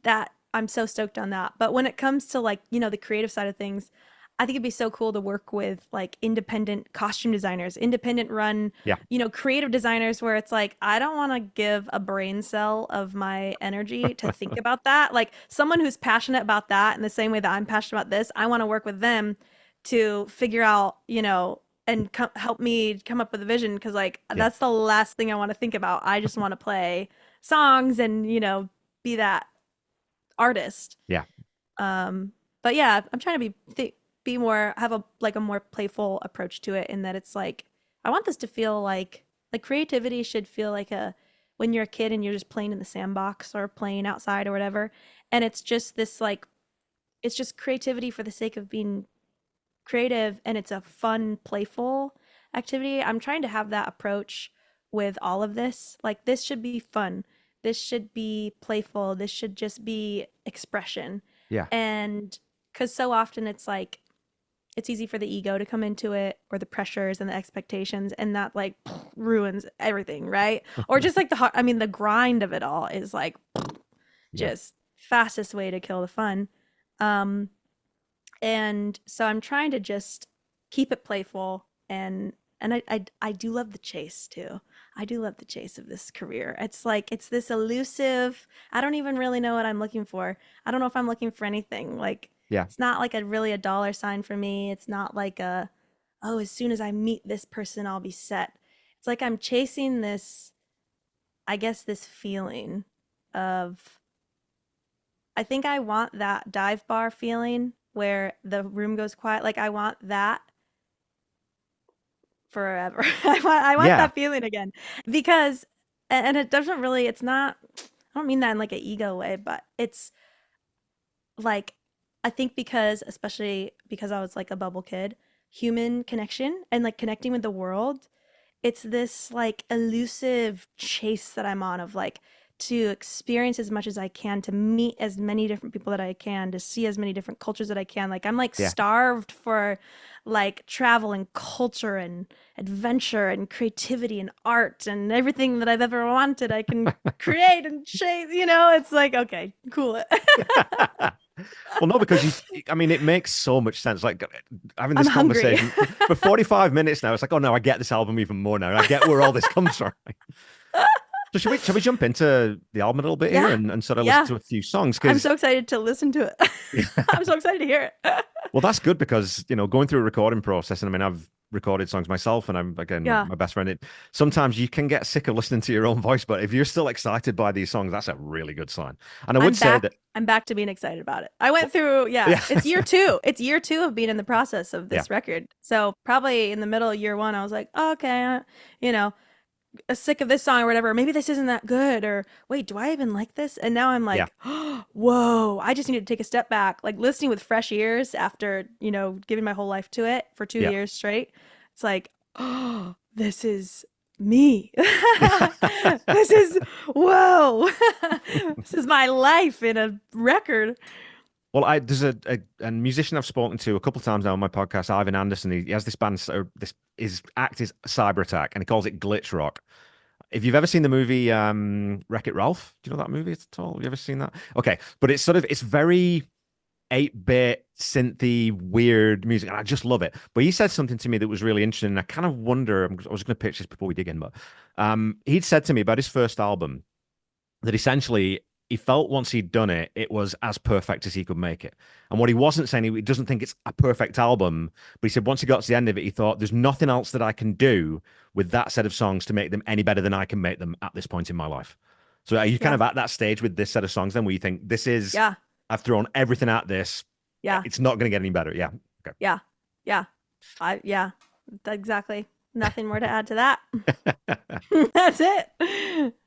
that I'm so stoked on that. But when it comes to like, the creative side of things, I think it'd be so cool to work with like independent costume designers, independent run, Yeah. creative designers, where it's like, I don't want to give a brain cell of my energy to think about that. Like someone who's passionate about that in the same way that I'm passionate about this, I want to work with them to figure out, and help me come up with a vision. Cause like, Yeah. that's the last thing I want to think about. I just want to play songs and, be that artist. Yeah. But yeah, I'm trying to be more, have a more playful approach to it, in that it's like I want this to feel like creativity should feel like a when you're a kid and you're just playing in the sandbox or playing outside or whatever, and it's just this like it's just creativity for the sake of being creative, and it's a fun, playful activity. I'm trying to have that approach with all of this. Like this should be fun. This should be playful. This should just be expression. Yeah. And because so often it's like it's easy for the ego to come into it, or the pressures and the expectations, and that like ruins everything, right? Or just like I mean, the grind of it all is like Yeah. just fastest way to kill the fun. Um, And so I'm trying to just keep it playful, and I do love the chase too. I do love the chase of this career. It's like it's this elusive, I don't even really know what I'm looking for. I don't know if I'm looking for anything. Like Yeah. it's not like a dollar sign for me. It's not like oh, as soon as I meet this person I'll be set. It's like I'm chasing this, I guess, this feeling of, I think I want that dive bar feeling where the room goes quiet. Like I want that forever. I want Yeah. that feeling again, because, and it doesn't really, it's not, I don't mean that in like an ego way, but it's like, I think because, especially because I was like a bubble kid, human connection and like connecting with the world, it's this like elusive chase that I'm on of like to experience as much as I can, to meet as many different people that I can, to see as many different cultures that I can. Like I'm like Yeah. starved for like travel and culture and adventure and creativity and art and everything that I've ever wanted I can create and shape, you know. It's like, okay, cool. Well, no, because I mean, it makes so much sense. Like having I'm this hungry. conversation for 45 minutes now, it's like, oh no, I get this album even more now. I get where all this comes from. So should we jump into the album a little bit here Yeah. and sort of Yeah. listen to a few songs? I'm Because so excited to listen to it. I'm so excited to hear it. well, that's good because going through a recording process, and I mean, I've recorded songs myself, and I'm again Yeah. my best friend. Sometimes you can get sick of listening to your own voice, but if you're still excited by these songs, that's a really good sign. And I would say that I'm back to being excited about it. I went through, Yeah. it's year 2. It's year 2 of being in the process of this record. So probably in the middle of year 1, I was like, oh, okay, sick of this song or whatever. Maybe this isn't that good, or wait, do I even like this? And now I'm like, whoa, I just need to take a step back. Like listening with fresh ears after, giving my whole life to it for 2 years straight. It's like, oh, this is me. This is, whoa. This is my life in a record. Well, there's a musician I've spoken to a couple of times now on my podcast, Ivan Anderson. He has this band, his act is Cyber Attack, and he calls it glitch rock. If you've ever seen the movie Wreck-It Ralph, do you know that movie at all? Have you ever seen that? Okay, but it's very 8-bit synthy weird music, and I just love it. But he said something to me that was really interesting, and I kind of wonder. I was going to pitch this before we dig in, but he'd said to me about his first album that essentially he felt once he'd done it, it was as perfect as he could make it. And what he wasn't saying, he doesn't think it's a perfect album, but he said once he got to the end of it, he thought there's nothing else that I can do with that set of songs to make them any better than I can make them at this point in my life. So are you kind of at that stage with this set of songs then where you think this is, I've thrown everything at this. Yeah. It's not going to get any better. Yeah. Okay. Yeah. Yeah. Exactly. Nothing more to add to that. That's it.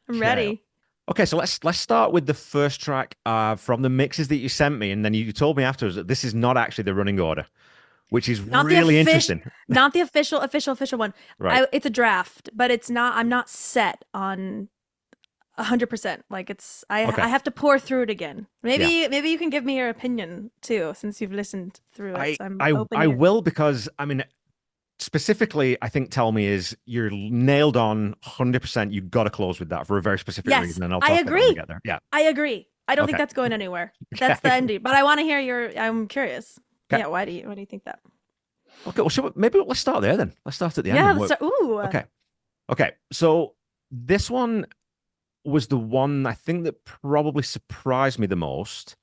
I'm ready. Okay, so let's start with the first track from the mixes that you sent me, and then you told me afterwards that this is not actually the running order, which is really interesting. Not the official one. Right. It's a draft, but it's not. I'm not set on 100%. Like I have to pour through it again. Maybe you can give me your opinion too, since you've listened through it. I will, because I mean, specifically, I think Tell Me is you're nailed on 100%. You've got to close with that for a very specific reason. And I agree. About together. Yeah, I agree. I don't think that's going anywhere. That's the ending. But I want to hear I'm curious. Okay. Yeah. Why do you think that? Okay. Well, maybe let's start there then. Let's start at the end. Yeah. Let's start. Ooh. Okay. So this one was the one I think that probably surprised me the most,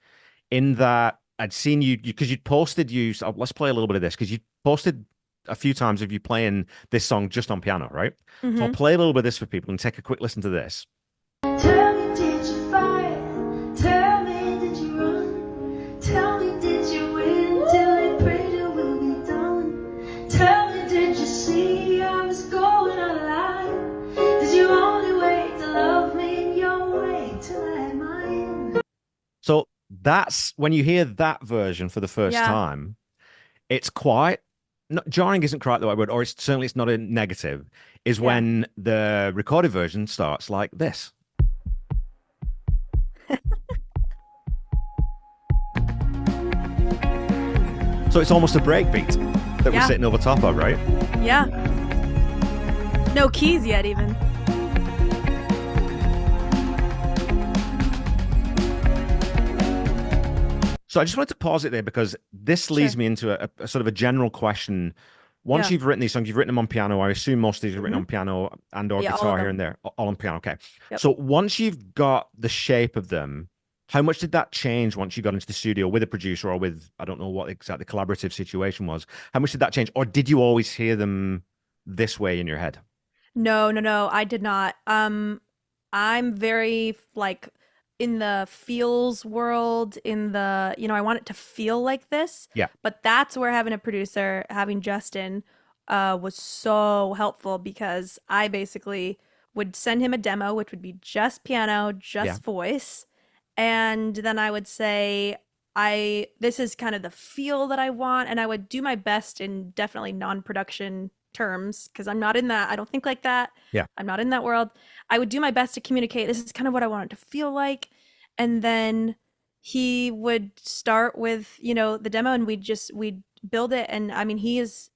in that I'd seen you because you'd posted let's play a little bit of this, because you posted a few times of you playing this song just on piano, right? Mm-hmm. So I'll play a little bit of this for people and take a quick listen to this. Tell me, did you fight? Tell me, did you run? Tell me, did you win? Till it prayed it will be done. Tell me, did you see I was going out alive? Did you only wait to love me in your way till I had mine? So that's when you hear that version for the first time, it's quite jarring isn't quite the right word, or it's not a negative, is when the recorded version starts like this. So it's almost a breakbeat that we're sitting over top of, right? Yeah. No keys yet, even. So I just wanted to pause it there, because this leads me into a sort of a general question. Once Yeah. you've written these songs, you've written them on piano. I assume most of these are written Mhm. on piano and or Yeah, all guitar of here them. and there. All on piano. Okay. Yep. So once you've got the shape of them, how much did that change once you got into the studio with a producer or with, I don't know what exactly the collaborative situation was. How much did that change? Or did you always hear them this way in your head? No, I did not. I'm very like in the feels world, in the, I want it to feel like this. Yeah. But that's where having a producer, having Justin, was so helpful because I basically would send him a demo, which would be just piano, Yeah. just voice. And then I would say, this is kind of the feel that I want, and I would do my best in definitely non-production terms because I'm not in that. I don't think like that. Yeah. I'm not in that world. I would do my best to communicate. This is kind of what I want it to feel like. And then he would start with, the demo and we'd build it. And I mean, he is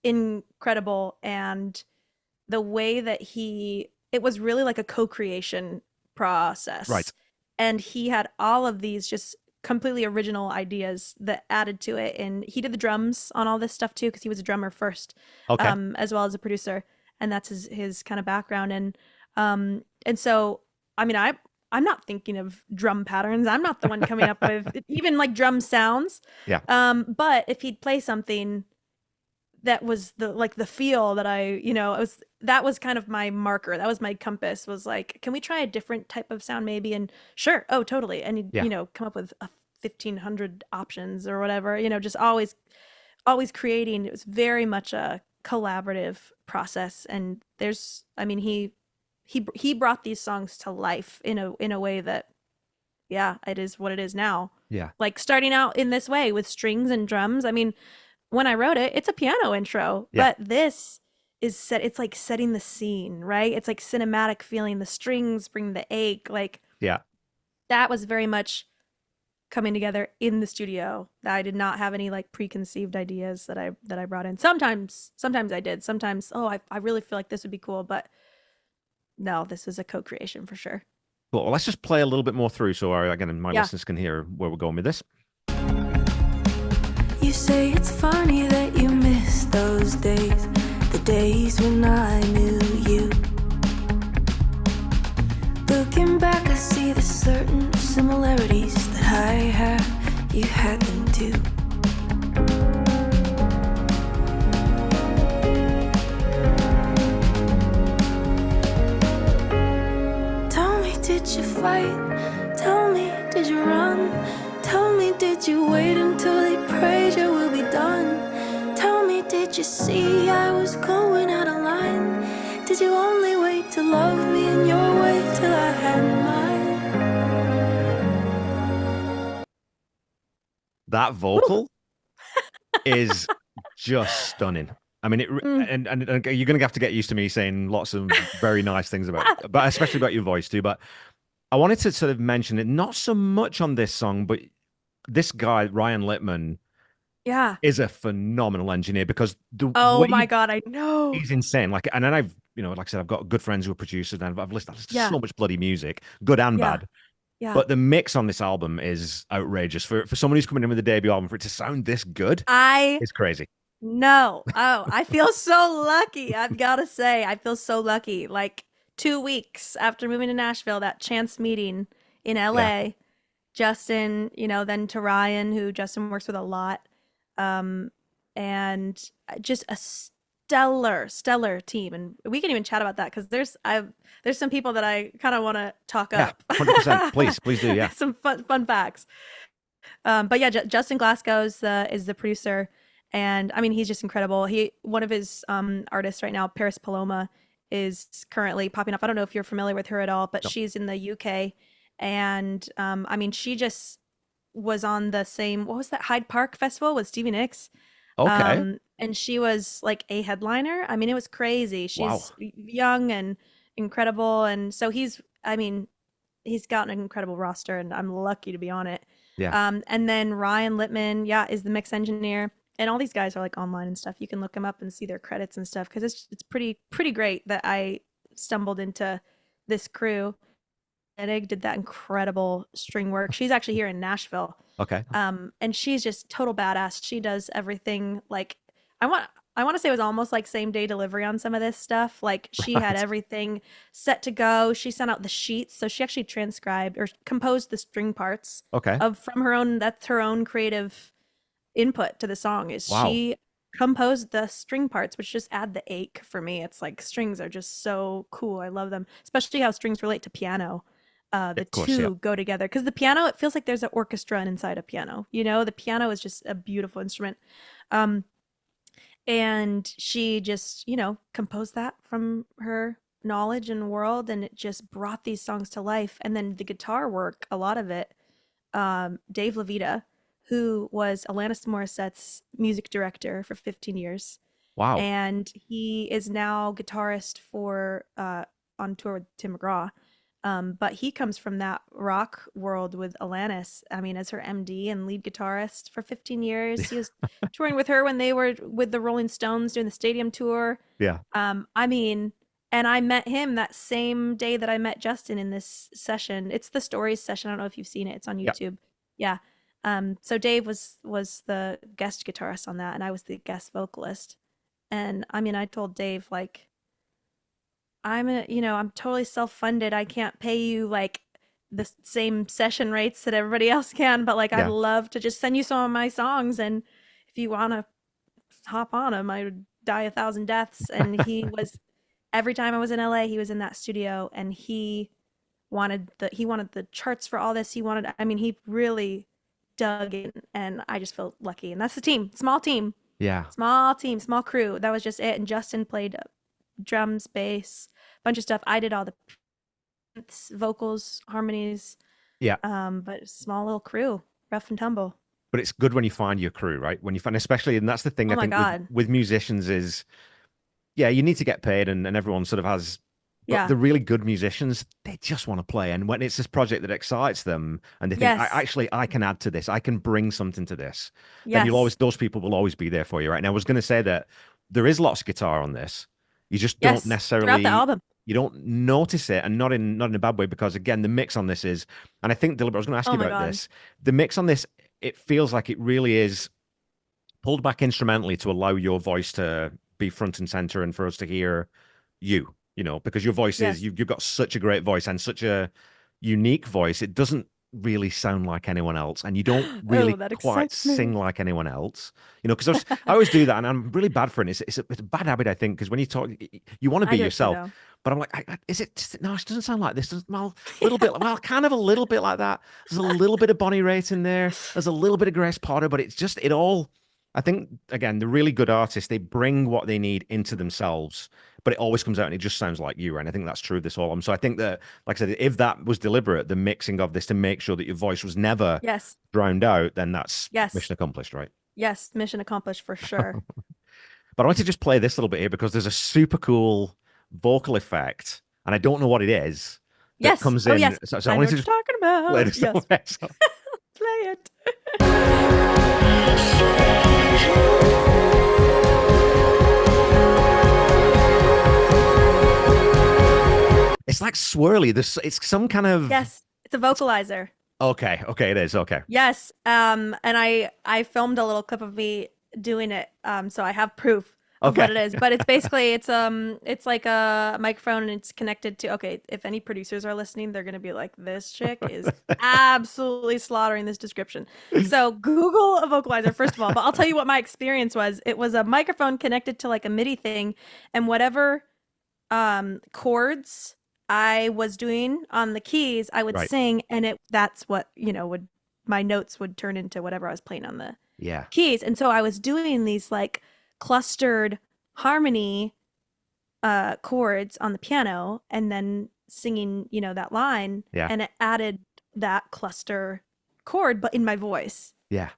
incredible. And the way that it was really like a co-creation process. Right. And he had all of these just completely original ideas that added to it. And he did the drums on all this stuff too, because he was a drummer first, Okay. as well as a producer. And that's his kind of background. And so, I mean, I'm not thinking of drum patterns. I'm not the one coming up with even like drum sounds. Yeah. But if he'd play something that was the feel that that was kind of my marker. That was my compass, was like, can we try a different type of sound maybe? And sure. Oh, totally. And he'd, Yeah. come up with 1,500 options or whatever, just always creating. It was very much a collaborative process. And he brought these songs to life in a way that, yeah, it is what it is now. Yeah. Like starting out in this way with strings and drums. I mean, when I wrote it, it's a piano intro, Yeah. but this is it's like setting the scene, right? It's like cinematic feeling. The strings bring the ache. Like, Yeah. that was very much coming together in the studio. I did not have any like preconceived ideas that I brought in. Sometimes I did. Sometimes, I really feel like this would be cool, but no, this is a co-creation for sure. Cool. Well, let's just play a little bit more through so again, my Yeah. listeners can hear where we're going with this. You say it's funny that you miss those days, the days when I knew you. Looking back, I see the certain similarities that I had, you had them too. Tell me, did you fight? Tell me, did you run? Tell me, did you wait until they prayed you will be done? Tell me, did you see I was going out of line? Did you only wait to love me in your way till I had mine? That vocal is just stunning. I mean, and you're going to have to get used to me saying lots of very nice things about, but especially about your voice too. But I wanted to sort of mention it, not so much on this song, but this guy, Ryan Littman, Yeah. is a phenomenal engineer because the Oh way my God, I know. he's insane. Like, and then I've, like I said, I've got good friends who are producers and I've listened to Yeah. so much bloody music, good and Yeah. bad. Yeah. But the mix on this album is outrageous. For someone who's coming in with a debut album, for it to sound this good is crazy. No. Oh, I feel so lucky. I've got to say, I feel so lucky. Like 2 weeks after moving to Nashville, that chance meeting in LA, Justin, then to Ryan, who Justin works with a lot, and just a stellar team. And we can even chat about that because there's some people that I kind of want to talk up. 100%. Please do. Yeah. Some fun facts. But yeah, Justin Glasgow is the producer, and I mean, he's just incredible. One of his artists right now, Paris Paloma, is currently popping up. I don't know if you're familiar with her at all, but No. she's in the UK, and I mean, she just was on the same, what was that, Hyde Park Festival with Stevie Nicks. Okay. And she was like a headliner. I mean, it was crazy. She's Wow. young and incredible, and so he's got an incredible roster, and I'm lucky to be on it. Yeah. And then Ryan Littman, is the mix engineer, and all these guys are like online and stuff. You can look them up and see their credits and stuff because it's pretty great that I stumbled into this crew. And Egg did that incredible string work. She's actually here in Nashville Okay. And she's just total badass. She does everything like I want I want to say it was almost like same day delivery on some of this stuff. Like she had Right. everything set to go. She sent out the sheets, so she actually transcribed or composed the string parts Okay. of from her own. That's her own creative input to the song. Is Wow. she composed the string parts, which just add the ache for me. It's like strings are just so cool. I love them, especially how strings relate to piano. Yeah, The of course. Yeah. two go together because the piano, it feels like there's an orchestra inside a piano. You know, the piano is just a beautiful instrument. Um, and she just, composed that from her knowledge and world, and it just brought these songs to life. And then the guitar work, a lot of it, Dave Levita, who was Alanis Morissette's music director for 15 years, Wow. and he is now guitarist for on tour with Tim McGraw. But he comes from that rock world with Alanis. I mean, as her MD and lead guitarist for 15 years. He was touring with her when they were with the Rolling Stones doing the stadium tour. Yeah. I mean, and I met him that same day that I met Justin in this session. It's the Stories session. I don't know if you've seen it. It's on Yeah. YouTube. Yeah. So Dave was the guest guitarist on that, and I was the guest vocalist. And I mean, I told Dave, like, I'm totally self-funded. I can't pay you like the same session rates that everybody else can, but like I'd Yeah. love to just send you some of my songs, and if you want to hop on them, I would die a thousand deaths. And he was every time I was in LA, he was in that studio, and he wanted the charts for all this. He really dug in, and I just felt lucky. And that's the team, small team, Yeah. small crew. That was just it. And Justin played drums, bass, bunch of stuff. I did all the vocals, harmonies. Yeah. But small little crew, rough and tumble. But it's good when you find your crew, right? When you find, especially, and that's the thing Oh I my think God. with musicians is, yeah, you need to get paid, and everyone sort of has, but Yeah. the really good musicians, they just want to play. And when it's this project that excites them and they think, Yes. I can add to this, I can bring something to this, Yes. then those people will always be there for you, right? And I was going to say that there is lots of guitar on this. You just don't Yes. Throughout necessarily, the album. you don't notice it, and not in a bad way, because again, the mix on this is, and I think deliberate, I was going to ask Oh you my about God. this. The mix on this, it feels like it really is pulled back instrumentally to allow your voice to be front and center and for us to hear you, because your voice Yes. is, you've got such a great voice and such a unique voice. It doesn't really sound like anyone else, and you don't really Oh, that quite excites me. sing like anyone else, because I always do that, and I'm really bad for it. It's a bad habit, I think, because when you talk, you want to I be do it too, yourself, though. but I'm like, is it, no, it doesn't sound like this. Well, a little bit, well, kind of a little bit like that. There's a little bit of Bonnie Raitt in there. There's a little bit of Grace Potter, but it's just, it all, I think, again, the really good artists, they bring what they need into themselves, but it always comes out and it just sounds like you. And I think that's true of this album. So I think that, like I said, if that was deliberate, the mixing of this to make sure that your voice was never Yes. drowned out, then that's Yes. mission accomplished, right? Yes. Mission accomplished for sure. But I want to just play this a little bit here because there's a super cool vocal effect, and I don't know what it is that Yes. comes Oh, in. yes. So I I know wanted what to you're just talking about. play this. Yes. So- Play it. It's like swirly. It's some kind of Yes. It's a vocalizer. Okay, it is okay. Yes. And I filmed a little clip of me doing it. So I have proof of what Okay. it is. But it's basically it's like a microphone, and it's connected to, okay, if any producers are listening, they're gonna be like, this chick is absolutely slaughtering this description. So Google a vocalizer, first of all. But I'll tell you what my experience was. It was a microphone connected to like a MIDI thing, and whatever chords I was doing on the keys, I would Right. sing, and that's what, would my notes would turn into whatever I was playing on the Yeah. keys. And so I was doing these like clustered harmony chords on the piano, and then singing, that line, Yeah. and it added that cluster chord, but in my voice. Yeah.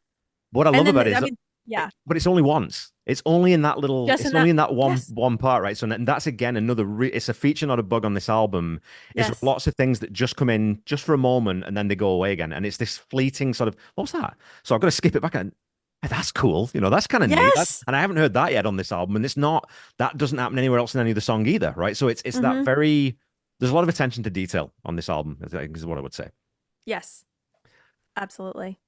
What I And love then about it is, yeah, but it's only once. It's only in that little. Just It's in only that- in that one yes. one part, right? So and that's again another. It's a feature, not a bug on this album. Is Yes. lots of things that just come in just for a moment and then they go away again, and it's this fleeting sort of, what's that? So I've got to skip it back and. Hey, that's cool. That's kind of neat. Yes. And I haven't heard that yet on this album. And that doesn't happen anywhere else in any of the song either, right? So it's that Mhm. very. There's a lot of attention to detail on this album, I think is what I would say. Yes, absolutely.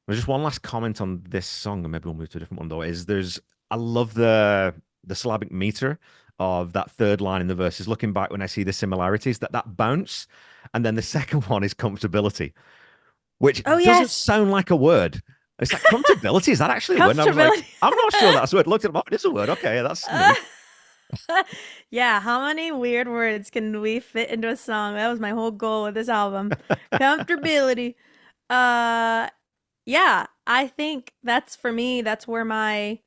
Just one last comment on this song, and maybe we'll move to a different one though. I love the syllabic meter of that third line in the verses. Looking back when I see the similarities, that bounce, and then the second one is comfortability, which Oh doesn't yes, sound like a word. It's like comfortability. Is that actually a word? And I was like, comfortability. I'm not sure that's a word. Looked it up. It is a word. Okay, that's new. Yeah, how many weird words can we fit into a song? That was my whole goal with this album. Comfortability. Uh yeah, I think that's for me, that's where I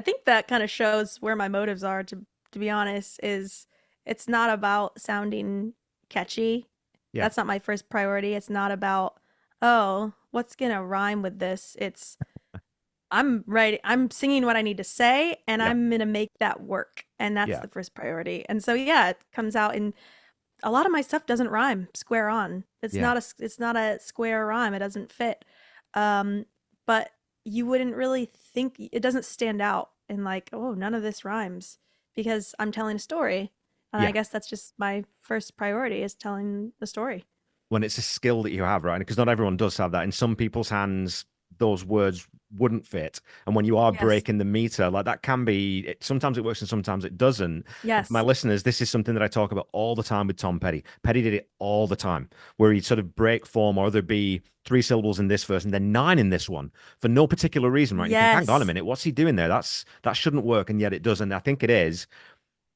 think that kind of shows where my motives are to be honest, is it's not about sounding catchy. Yeah, That's not my first priority. It's not about, oh, what's gonna rhyme with this? It's I'm singing what I need to say and yeah, I'm gonna make that work. And that's yeah. the first priority. And so yeah, it comes out and a lot of my stuff doesn't rhyme square on. Yeah. It's not a square rhyme. It doesn't fit. Um, but you wouldn't really think it doesn't stand out in like, oh, none of this rhymes because I'm telling a story. And I Yeah. guess that's just my first priority is telling the story. When it's a skill that you have, right? Because not everyone does have that. In some people's hands, those words wouldn't fit. And when you are Yes. breaking the meter, like that can be, sometimes it works and sometimes it doesn't. And for my Yes. listeners, this is something that I talk about all the time with Tom Petty. Petty did it all the time, where he'd sort of break form, or there'd be 3 syllables in this verse and then 9 in this one for no particular reason, right? You think, hang on a Yes. minute, what's he doing there? That shouldn't work, and yet it does. And I think it is.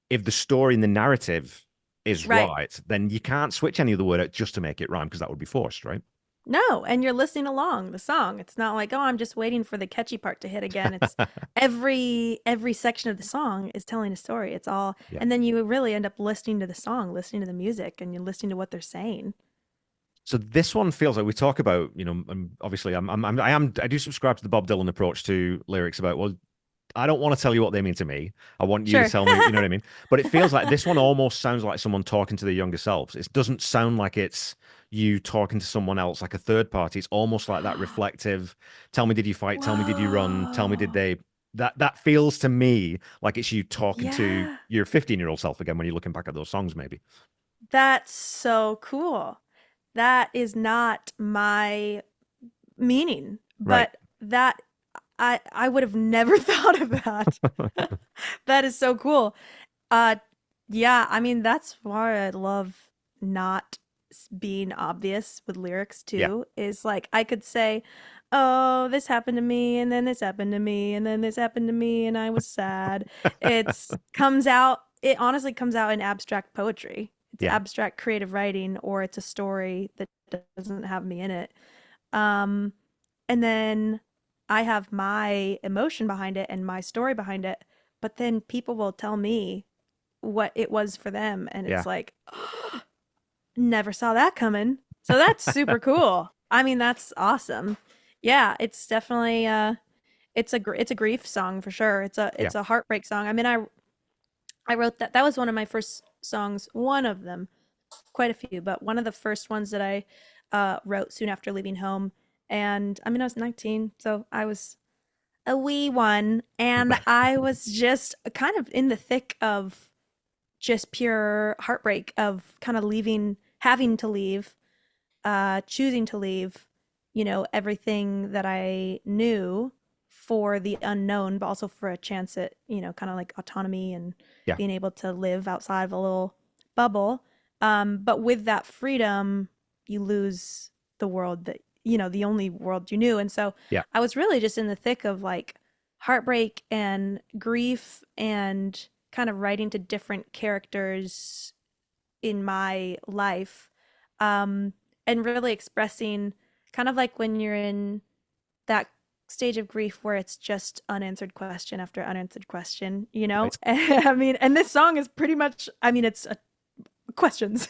If the story and the narrative is Right. right, then you can't switch any of the word out just to make it rhyme because that would be forced, right? No, and you're listening along the song. It's not like, oh, I'm just waiting for the catchy part to hit again. It's every section of the song is telling a story. It's all, Yeah. and then you really end up listening to the song, listening to the music, and you're listening to what they're saying. So this one feels like we talk about, obviously I do subscribe to the Bob Dylan approach to lyrics about, well, I don't want to tell you what they mean to me. I want you to Sure. tell me, you know what I mean? But it feels like this one almost sounds like someone talking to their younger selves. It doesn't sound like it's you talking to someone else, like a third party. It's almost like that reflective, tell me, did you fight? Tell me, did you run? Tell me, did Whoa. they? That feels to me like it's you talking to Yeah. your 15-year-old self again when you're looking back at those songs, maybe. That's so cool. That is not my meaning, Right. but that I would have never thought of that. That is so cool. Uh yeah, I mean that's why I love not being obvious with lyrics Yeah. too. Is like I could say, "Oh, this happened to me and then this happened to me and then this happened to me and I was sad." It honestly comes out in abstract poetry. It's Yeah. abstract creative writing or it's a story that doesn't have me in it. Um and then I have my emotion behind it and my story behind it, but then people will tell me what it was for them, and Yeah. it's like, never saw that coming. So that's super cool. I mean, that's awesome. Yeah, it's definitely it's a grief song for sure. Yeah. It's a heartbreak song. I mean, I wrote that. That was one of my first songs, one of them, quite a few, but one of the first ones that I wrote soon after leaving home. And I mean, I was 19, so I was a wee one, and I was just kind of in the thick of just pure heartbreak of kind of leaving, having to leave, choosing to leave, everything that I knew for the unknown, but also for a chance at, kind of like autonomy and Yeah. being able to live outside of a little bubble. But with that freedom, you lose the world that, the only world you knew. And so Yeah. I was really just in the thick of like heartbreak and grief and kind of writing to different characters in my life, and really expressing kind of like when you're in that stage of grief where it's just unanswered question after unanswered question, Right. I mean, and this song is pretty much, I mean, it's questions.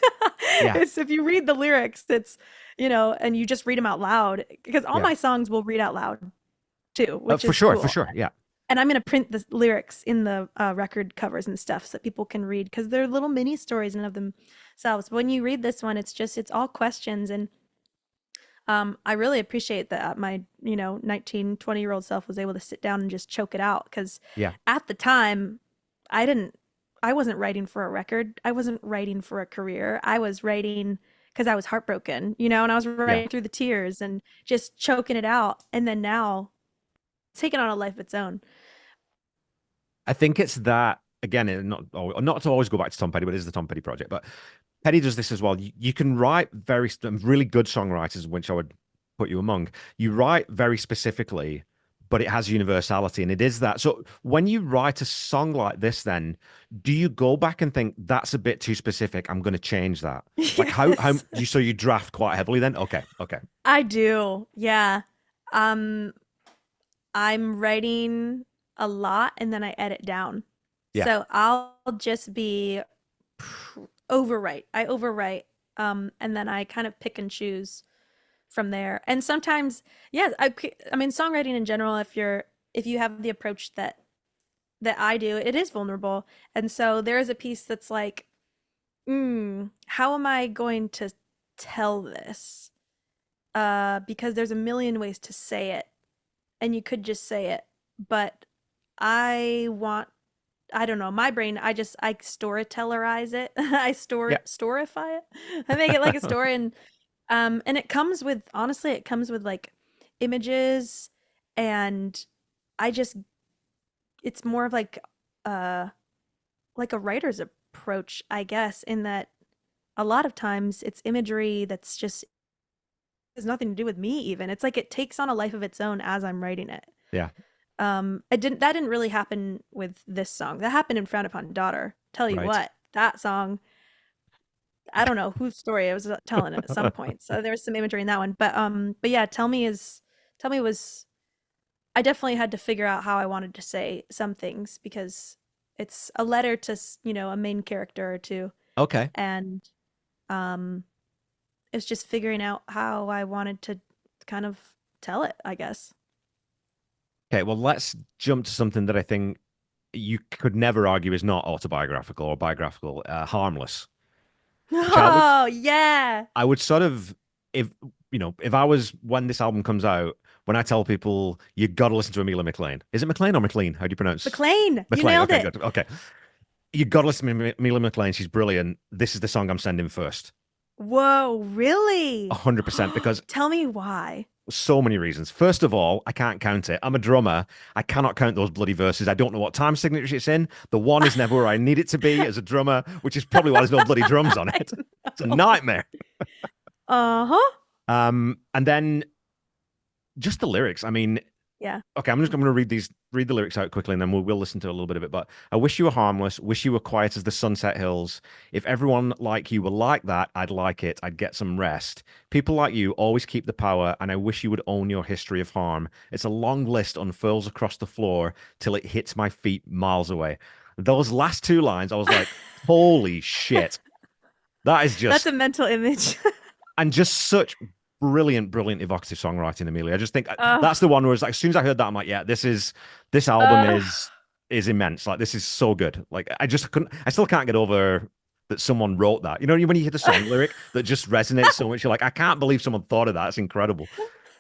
Yeah. It's if you read the lyrics, it's, and you just read them out loud because all Yeah. my songs will read out loud too, which For is sure. cool. For sure. Yeah. And I'm going to print the lyrics in the record covers and stuff so that people can read because they're little mini stories in of themselves. But when you read this one, it's all questions. And I really appreciate that my, 19, 20-year-old self was able to sit down and just choke it out because Yeah. at the time, I wasn't writing for a record. I wasn't writing for a career. I was writing because I was heartbroken, and I was writing through the tears and just choking it out. And then now it's taken on a life of its own. I think it's that again, not to always go back to Tom Petty, but it is the Tom Petty project. But Petty does this as well. You can write really good songwriters, which I would put you among. You write very specifically, but it has universality, and it is that. So when you write a song like this, then do you go back and think that's a bit too specific? I'm going to change that. Like how Yes. so you draft quite heavily then? Okay, okay, I do. Yeah. Um, I'm writing a lot and then I edit down. yeah, So I'll just be overwrite. I overwrite. And then I kind of pick and choose from there. And sometimes, yeah, I mean, songwriting in general, if you have the approach that I do, it is vulnerable. And so there is a piece that's like, how am I going to tell this? Because there's a million ways to say it, and you could just say it, but I want, I don't know, my brain, I storytellerize it. I yeah. storify it. I make it like a story, and it comes with, honestly, it comes with like images, and I just, it's more of like a writer's approach, I guess, in that a lot of times it's imagery that's just has nothing to do with me even. It's like it takes on a life of its own as I'm writing it. Yeah, That didn't really happen with this song. That happened in Frowned Upon Daughter. Tell you right. what, that song, I don't know whose story I was telling at some point. So there was some imagery in that one. But yeah, Tell Me was, I definitely had to figure out how I wanted to say some things because it's a letter to, a main character or two. Okay. And um it's just figuring out how I wanted to kind of tell it, I guess. Okay, well, let's jump to something that I think you could never argue is not autobiographical or biographical, Harmless, which Oh, yeah. I would sort of, if if I was when this album comes out, when I tell people you got to listen to Amelia McLean. Is it McLean or McLean? How do you pronounce McLean, you McLean? nailed Okay, it. good. Okay, you got to listen to Amelia McLean. She's brilliant. This is the song I'm sending first, Whoa, really? 100%, because Tell me why. so many reasons. First of all, I can't count it. I'm a drummer. I cannot count those bloody verses. I don't know what time signature it's in. The one is never where I need it to be as a drummer, which is probably why there's no bloody drums on I it. It's a nightmare. Uh-huh. And then just the lyrics. I mean, Yeah. okay, I'm going to read the lyrics out quickly, and then we'll listen to a little bit of it. But I wish you were harmless, wish you were quiet as the sunset hills. If everyone like you were like that, I'd like it. I'd get some rest. People like you always keep the power, and I wish you would own your history of harm. It's a long list unfurls across the floor till it hits my feet miles away. Those last two lines, I was like, holy shit. That is That's just, a mental image. and just such brilliant, brilliant evocative songwriting, Amelia. I just think Oh, that's the one where it's like, as soon as I heard that, I'm like, yeah, this album uh, is immense. Like, this is so good. Like, I still can't get over that someone wrote that. You know, when you hear the song lyric that just resonates so much, you're like, I can't believe someone thought of that. It's incredible.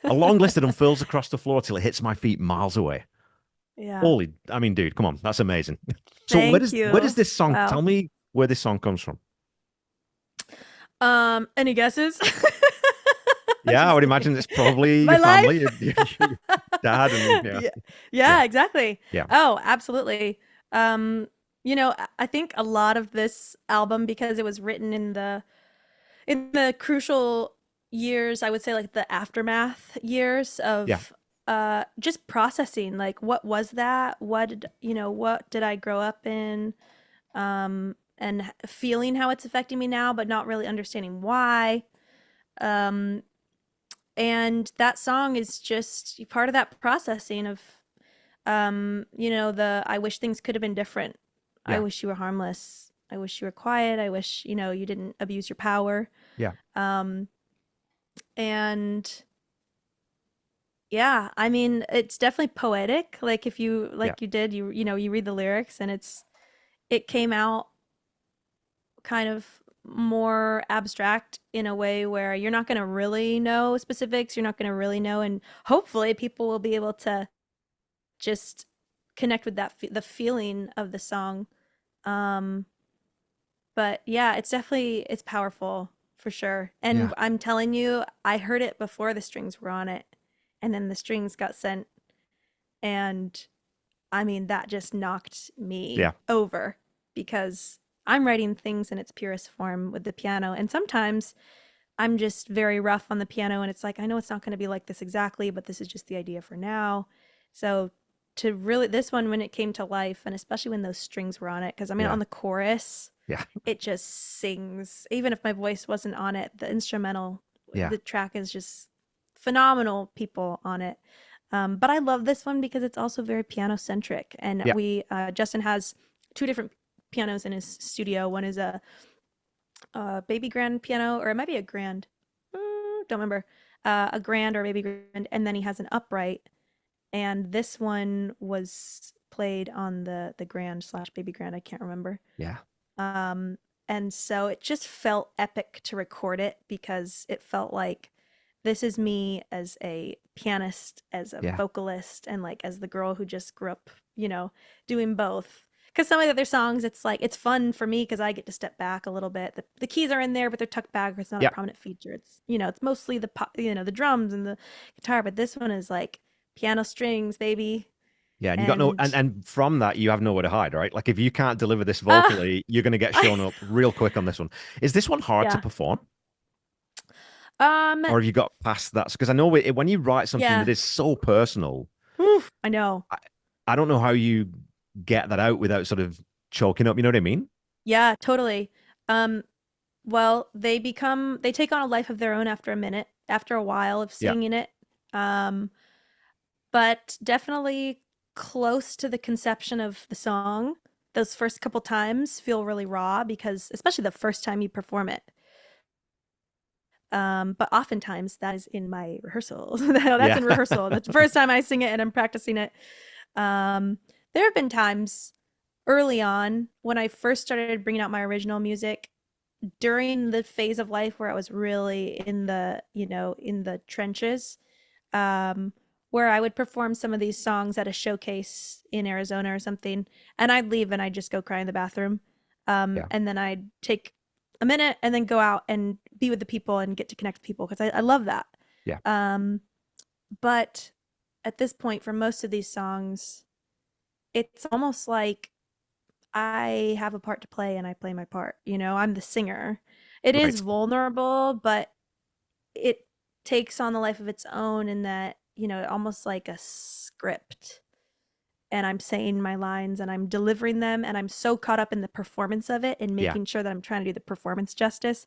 A long list that unfurls across the floor till it hits my feet miles away. yeah. Holy, I mean, dude, come on, that's amazing. So Thank where does you. this song? Wow. Tell me where this song comes from. Any guesses? Yeah, I Just would kidding. imagine it's probably My your family, life. your dad, and yeah, Yeah. yeah, Yeah, exactly. yeah, Oh, absolutely. I think a lot of this album, because it was written in the crucial years, I would say like the aftermath years yeah, of just processing, like what was that? What did I grow up in? And feeling how it's affecting me now, but not really understanding why. Um, and that song is just part of that processing of the I wish things could have been different. I yeah, wish you were harmless. I wish you were quiet. I wish, you didn't abuse your power. yeah, Um, and yeah, I mean, it's definitely poetic. Like if you yeah, like you did, you read the lyrics and it came out kind of more abstract in a way where you're not going to really know specifics, you're not going to really know, and hopefully people will be able to just connect with the feeling of the song. um but yeah, it's powerful for sure. And Yeah. I'm telling you, I heard it before the strings were on it, and then the strings got sent, and I mean, that just knocked me Yeah. over because I'm writing things in its purest form with the piano, and sometimes I'm just very rough on the piano, and it's like, I know it's not going to be like this exactly, but this is just the idea for now. So to really, this one, when it came to life, and especially when those strings were on it, because I mean, Yeah. on the chorus, Yeah. it just sings. Even if my voice wasn't on it, the instrumental, Yeah. the track is just phenomenal people on it. But I love this one because it's also very piano centric. And Yeah. Justin has two different pianos in his studio. One is a baby grand piano, or it might be a grand. Don't remember. A grand or a baby grand, and then he has an upright. And this one was played on the grand slash baby grand. I can't remember. Yeah. And so it just felt epic to record it because it felt like this is me as a pianist, as a Yeah. vocalist, and like as the girl who just grew up, doing both. Because some of the other songs, it's like it's fun for me because I get to step back a little bit. The keys are in there, but they're tucked back. It's not Yeah. a prominent feature. It's it's mostly the drums and the guitar, but this one is like piano strings, baby. Yeah, and you got no, and from that you have nowhere to hide, right? Like if you can't deliver this vocally, you're going to get shown up real quick on this one. Is this one hard to Yeah. perform, or have you got past that? Because I know when you write something Yeah. that is so personal, I know. I don't know how you get that out without sort of choking up. You know what I mean? Yeah, totally. Well, they take on a life of their own after a minute, after a while of Yeah. singing it. But definitely close to the conception of the song. Those first couple times feel really raw because, especially the first time you perform it. But oftentimes that is in my rehearsal. That's Yeah. in rehearsal. That's the first time I sing it and I'm practicing it. There have been times early on when I first started bringing out my original music during the phase of life where I was really in the, in the trenches, where I would perform some of these songs at a showcase in Arizona or something, and I'd leave and I'd just go cry in the bathroom. Yeah. And then I'd take a minute and then go out and be with the people and get to connect with people because I love that. Yeah. But at this point, for most of these songs, it's almost like I have a part to play and I play my part. I'm the singer. It is Right. vulnerable, but it takes on the life of its own in that, almost like a script. And I'm saying my lines and I'm delivering them, and I'm so caught up in the performance of it and Yeah. making sure that I'm trying to do the performance justice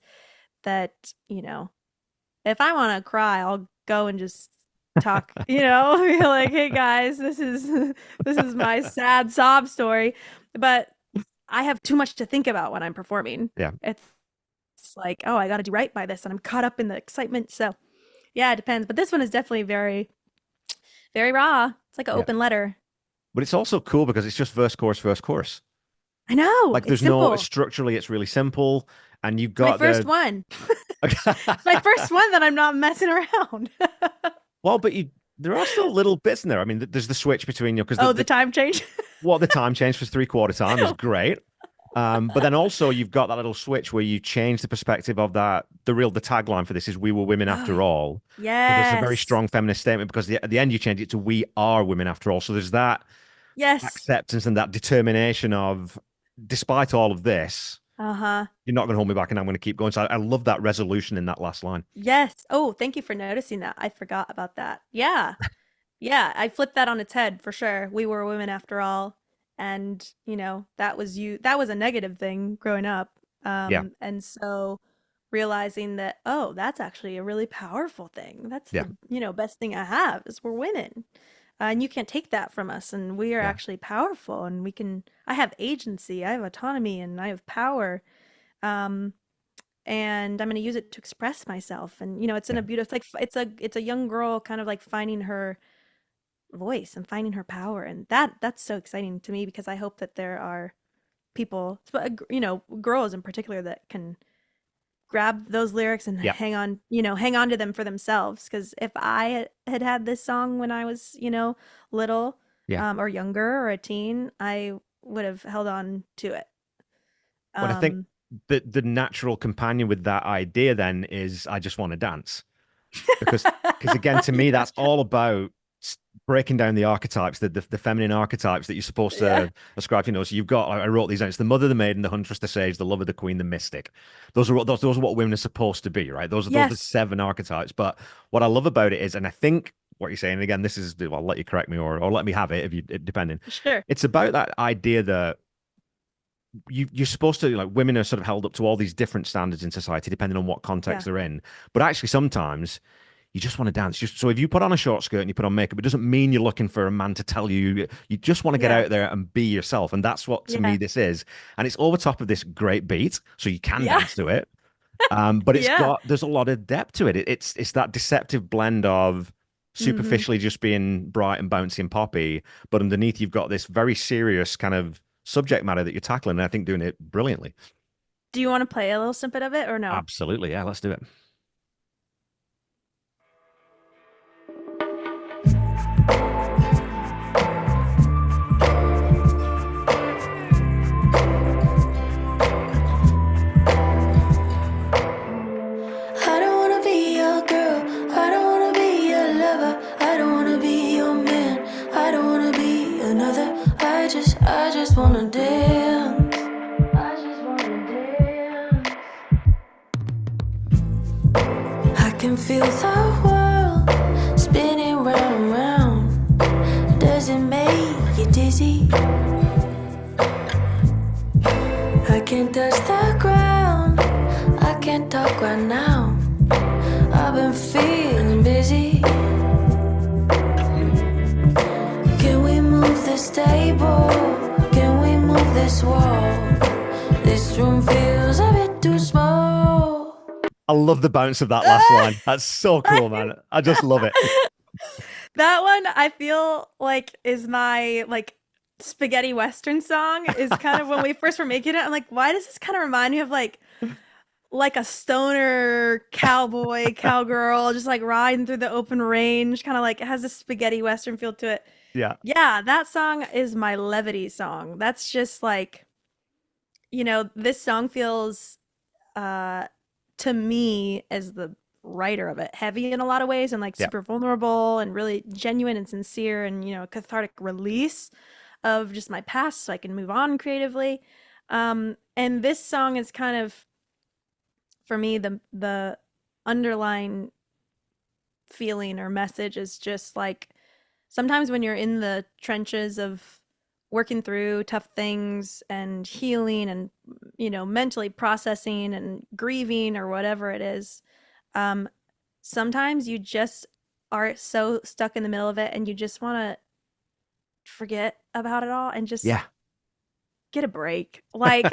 that, if I want to cry, I'll go and just talk, be like, hey guys, this is my sad sob story. But I have too much to think about when I'm performing. Yeah. It's like, oh, I got to do right by this, and I'm caught up in the excitement. So yeah, it depends. But this one is definitely very, very raw. It's like an Yeah. open letter. But it's also cool because it's just verse, chorus, verse, chorus. I know. Like it's there's simple. no structurally, it's really simple, and you've My got first one. My first one that I'm not messing around. Well, but there are still little bits in there. I mean, there's the switch between you because the time change. the time change for 3/4 time is great. But then also you've got that little switch where you change the perspective of that. The tagline for this is "We were women after all." Yes. It's a very strong feminist statement because at the end you change it to "We are women after all." So there's that acceptance and that determination of, despite all of this, you're not going to hold me back and I'm going to keep going. So I love that resolution in that last line. Yes. Oh, thank you for noticing that. I forgot about that. Yeah. Yeah. I flipped that on its head for sure. We were women after all. And, that was a negative thing growing up. Yeah. And so realizing that, oh, that's actually a really powerful thing. That's the, best thing I have is we're women. And you can't take that from us. And we are actually powerful, and I have agency, I have autonomy, and I have power. And I'm going to use it to express myself. And, it's in a beautiful, it's a young girl kind of like finding her voice and finding her power. And that's so exciting to me because I hope that there are people, girls in particular, that can grab those lyrics and hang on to them for themselves. Because if I had this song when I was, little, or younger or a teen, I would have held on to it. But I think the natural companion with that idea then is I just want to dance. Because again, to me, that's all about breaking down the archetypes, the feminine archetypes that you're supposed Yeah. to ascribe. So you've got, I wrote these down. It's the mother, the maiden, the huntress, the sage, the lover, the queen, the mystic. Those are what women are supposed to be, right? Those are the Yes. 7 archetypes. But what I love about it is, and I think what you're saying, and again, this is, I'll let you correct me or let me have it if you, depending. Sure. It's about that idea that you're supposed to, like, women are sort of held up to all these different standards in society depending on what context Yeah. they're in. But actually, sometimes you just want to dance. So if you put on a short skirt and you put on makeup, it doesn't mean you're looking for a man to tell you. You just want to get Yeah. out there and be yourself. And that's what, to me, Yeah. this is. And it's over top of this great beat, so you can Yeah. dance to it. But Yeah. there's a lot of depth to it. It's that deceptive blend of superficially just being bright and bouncy and poppy, but underneath you've got this very serious kind of subject matter that you're tackling, and I think doing it brilliantly. Do you want to play a little snippet of it or no? Absolutely, yeah, let's do it. I don't wanna be your girl, I don't wanna be your lover, I don't wanna be your man, I don't wanna be another. I just wanna dance. I just wanna dance. I can feel the world spinning round and round. Does it make you dizzy? I can't touch the ground, I can't talk right now. I've been feeling busy. Can we move this table? Can we move this wall? This room feels a bit too small. I love the bounce of that last line. That's so cool, man. I just love it. That one I feel like is my like spaghetti western song is kind of when we first were making it. I'm like, why does this kind of remind me of like a stoner cowboy, cowgirl, just like riding through the open range, kind of like it has a spaghetti western feel to it. Yeah. Yeah, that song is my levity song. That's just like, this song feels to me as the writer of it heavy in a lot of ways and like Yeah. super vulnerable and really genuine and sincere and cathartic release of just my past so I can move on creatively. And this song is kind of, for me, the underlying feeling or message is just like sometimes when you're in the trenches of working through tough things and healing and mentally processing and grieving or whatever it is, sometimes you just are so stuck in the middle of it and you just want to forget about it all and just Yeah. get a break. Like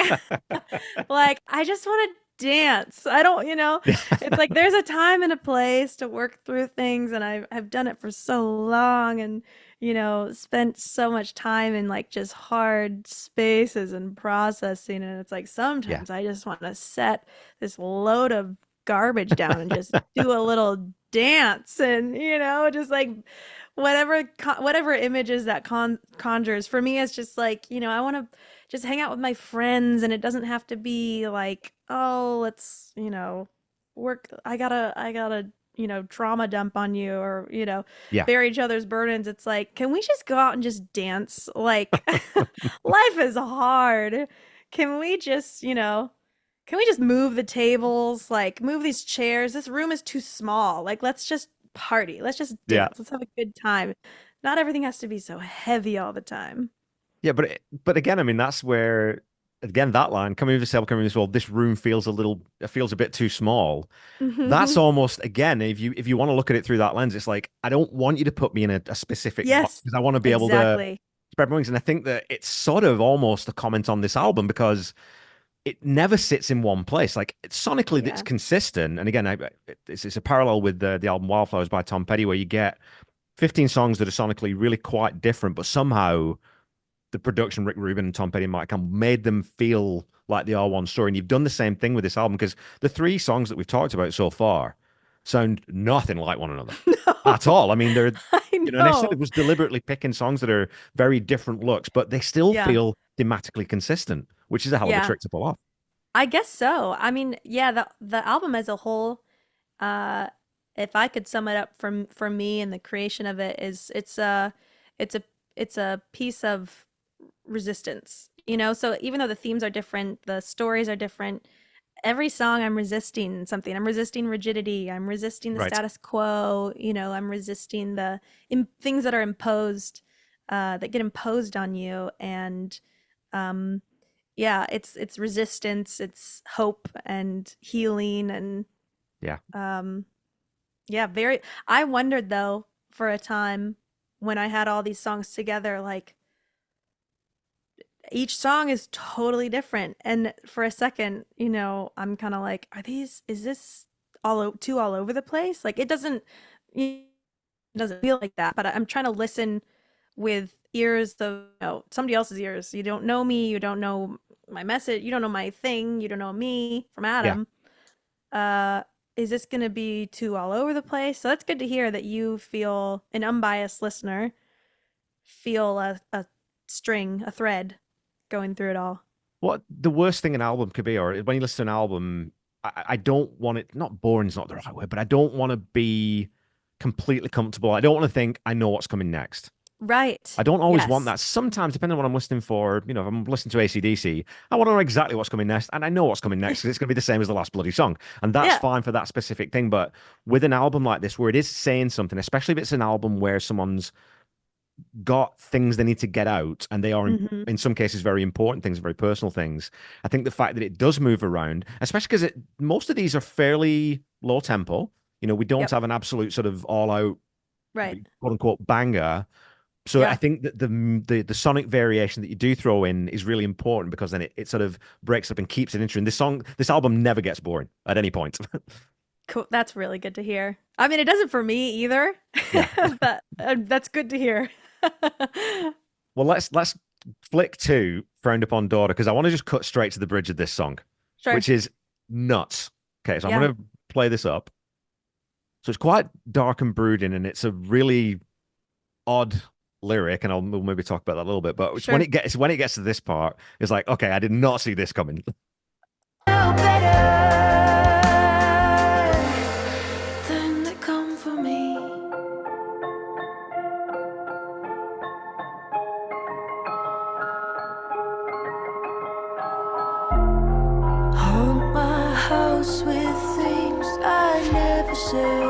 like I just want to dance. I don't, it's like there's a time and a place to work through things and I've done it for so long and spent so much time in like just hard spaces and processing, and it's like sometimes I just want to set this load of garbage down and just do a little dance and just like whatever images that conjures. For me, it's just like I want to just hang out with my friends, and it doesn't have to be like, oh, let's work. I gotta trauma dump on you or Yeah. bear each other's burdens. It's like, can we just go out and just dance? Like life is hard. Can we just move the tables, like move these chairs? This room is too small. Like let's just party. Let's just Yeah. dance. Let's have a good time. Not everything has to be so heavy all the time. Yeah, but again, I mean, that's where, again, that line, coming with this help, coming with this world, this room feels a bit too small. That's almost, again, if you want to look at it through that lens, it's like, I don't want you to put me in a specific box Yes, because I want to be able to exactly. spread my wings. And I think that it's sort of almost a comment on this album because it never sits in one place. Like sonically, it's Yeah. consistent. And again, it's a parallel with the album Wildflowers by Tom Petty, where you get 15 songs that are sonically really quite different, but somehow the production, Rick Rubin and Tom Petty and Mike Campbell, made them feel like they are one story. And you've done the same thing with this album because the 3 songs that we've talked about so far sound nothing like one another at all. I mean, they're, I and they said know. it was deliberately picking songs that are very different looks, but they still Yeah. feel thematically consistent, which is a hell of a Yeah. trick to pull off. I guess so. I mean, yeah, the album as a whole, uh, if I could sum it up for me and the creation of it is it's a it's a piece of resistance, you know? So even though the themes are different, the stories are different, every song I'm resisting something. I'm resisting rigidity, I'm resisting the Right. status quo, you know, I'm resisting the things that are imposed, that get imposed on you. And um yeah, it's resistance, it's hope and healing and Yeah. um yeah, very. I wondered though for a time when I had all these songs together, like each song is totally different. And for a second, you know, I'm kind of like, is this too all over the place? Like it doesn't feel like that, but I'm trying to listen with ears of, you know, somebody else's ears. You don't know me, you don't know my message, you don't know my thing, you don't know me from Yeah. Adam. Uh, is this going to be too all over the place? So that's good to hear that you feel an unbiased listener, feel a string, a thread going through it all. What the worst thing an album could be, or when you listen to an album, I don't want it, not boring is not the right word, but I don't want to be completely comfortable. I don't want to think I know what's coming next. Right. I don't always want Yes. that. Sometimes, depending on what I'm listening for, if I'm listening to AC/DC, I want to know exactly what's coming next, and I know what's coming next because it's going to be the same as the last bloody song, and that's Yeah. fine for that specific thing. But with an album like this, where it is saying something, especially if it's an album where someone's got things they need to get out, and they are Hmm. in some cases very important things, very personal things. I think the fact that it does move around, especially because most of these are fairly low tempo. We don't Yep. have an absolute sort of all out Right. quote unquote banger. So I Yeah. think that the sonic variation that you do throw in is really important because then it sort of breaks up and keeps it interesting. This album never gets boring at any point. Cool. That's really good to hear. I mean, it doesn't for me either, Yeah. but that's good to hear. Well, let's flick to Frowned Upon Daughter because I want to just cut straight to the bridge of this song, Sure. which is nuts. Okay, so I'm Yeah. going to play this up. So it's quite dark and brooding, and it's a really odd lyric, and we'll maybe talk about that a little bit. But it's Sure. when it gets to this part, it's like, okay, I did not see this coming. know better than to come for me. Haunt my house with things I never said.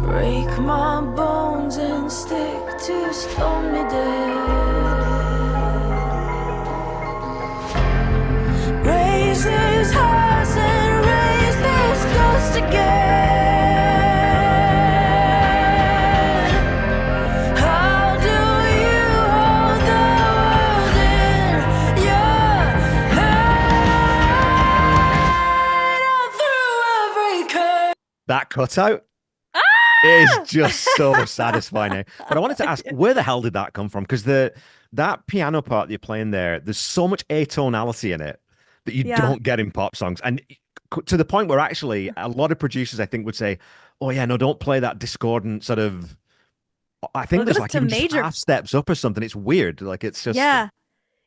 Break my bones and stick to stone me dead. Raise this house and raise this ghost again. How do you hold the world in your hand? All through every curve. That cutout is just so satisfying now. But I wanted to ask, where the hell did that come from? Because that piano part that you're playing there's so much atonality in it that you Yeah. don't get in pop songs. And to the point where actually a lot of producers, I think, would say, oh, yeah, no, don't play that discordant sort of. I think Well, it there's goes like to even just major. half steps up or something. It's weird. Like it's just. Yeah.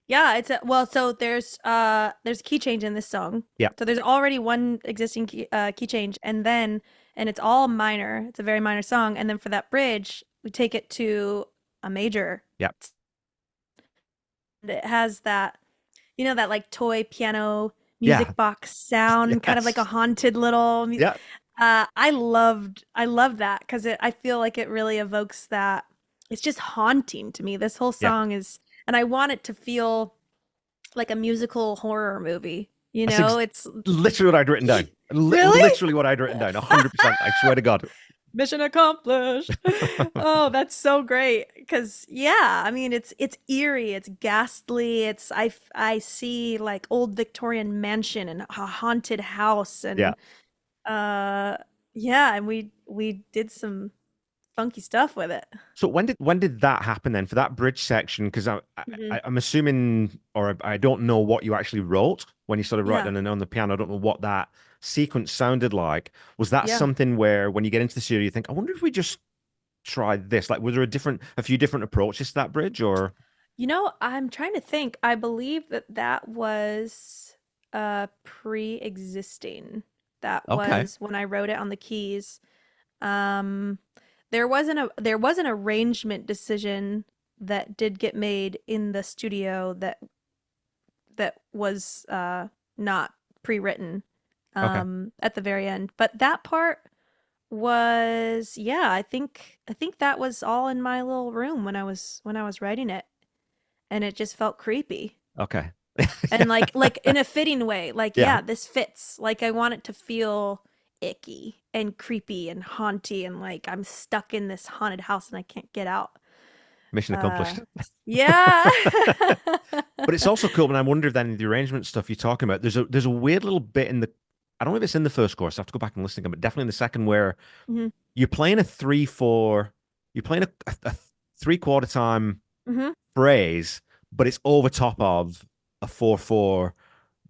Yeah, well, so there's a key change in this song. Yeah. So there's already one existing key change, and it's all minor. It's a very minor song, and then for that bridge, we take it to a major. Yeah. And it has that, you know, that like toy piano music Yeah. box sound, kind of like a Yes. haunted little. Yeah. I loved that because I feel like it really evokes that. It's just haunting to me. This whole Yeah. song is, and I want it to feel like a musical horror movie. You That's know, it's literally what I'd written down. Really? Literally what I'd written down. 100%. I swear to God. mission accomplished. Oh, that's so great. Because yeah, I mean, it's eerie, it's ghastly. I see like old Victorian mansion and a haunted house, Yeah. and yeah, and we did some funky stuff with it. So when did that happen then for that bridge section? Because Mhm. I'm assuming, or I don't know what you actually wrote when you started writing Yeah. on the piano. I don't know what that sequence sounded like. Was that Yeah. something where when you get into the studio, you think, I wonder if we just try this? Like, was there a few different approaches to that bridge, or? I'm trying to think. I believe that was pre-existing. That Okay. was when I wrote it on the keys. Um, there was an arrangement decision that did get made in the studio that was not pre-written Okay. at the very end. But that part was, yeah, I think that was all in my little room when I was writing it, and it just felt creepy. Okay. And like in a fitting way. Like, Yeah. yeah, this fits. Like I want it to feel icky and creepy and haunty and like I'm stuck in this haunted house and I can't get out. Mission Uh accomplished. yeah. But it's also cool, and I wonder if then in the arrangement stuff you're talking about, there's a weird little bit in the I don't know if it's in the first chorus, I have to go back and listen again, but definitely in the second where Mhm. you're playing a 3/4, you're playing a 3/4 time Mhm. phrase, but it's over top of a 4/4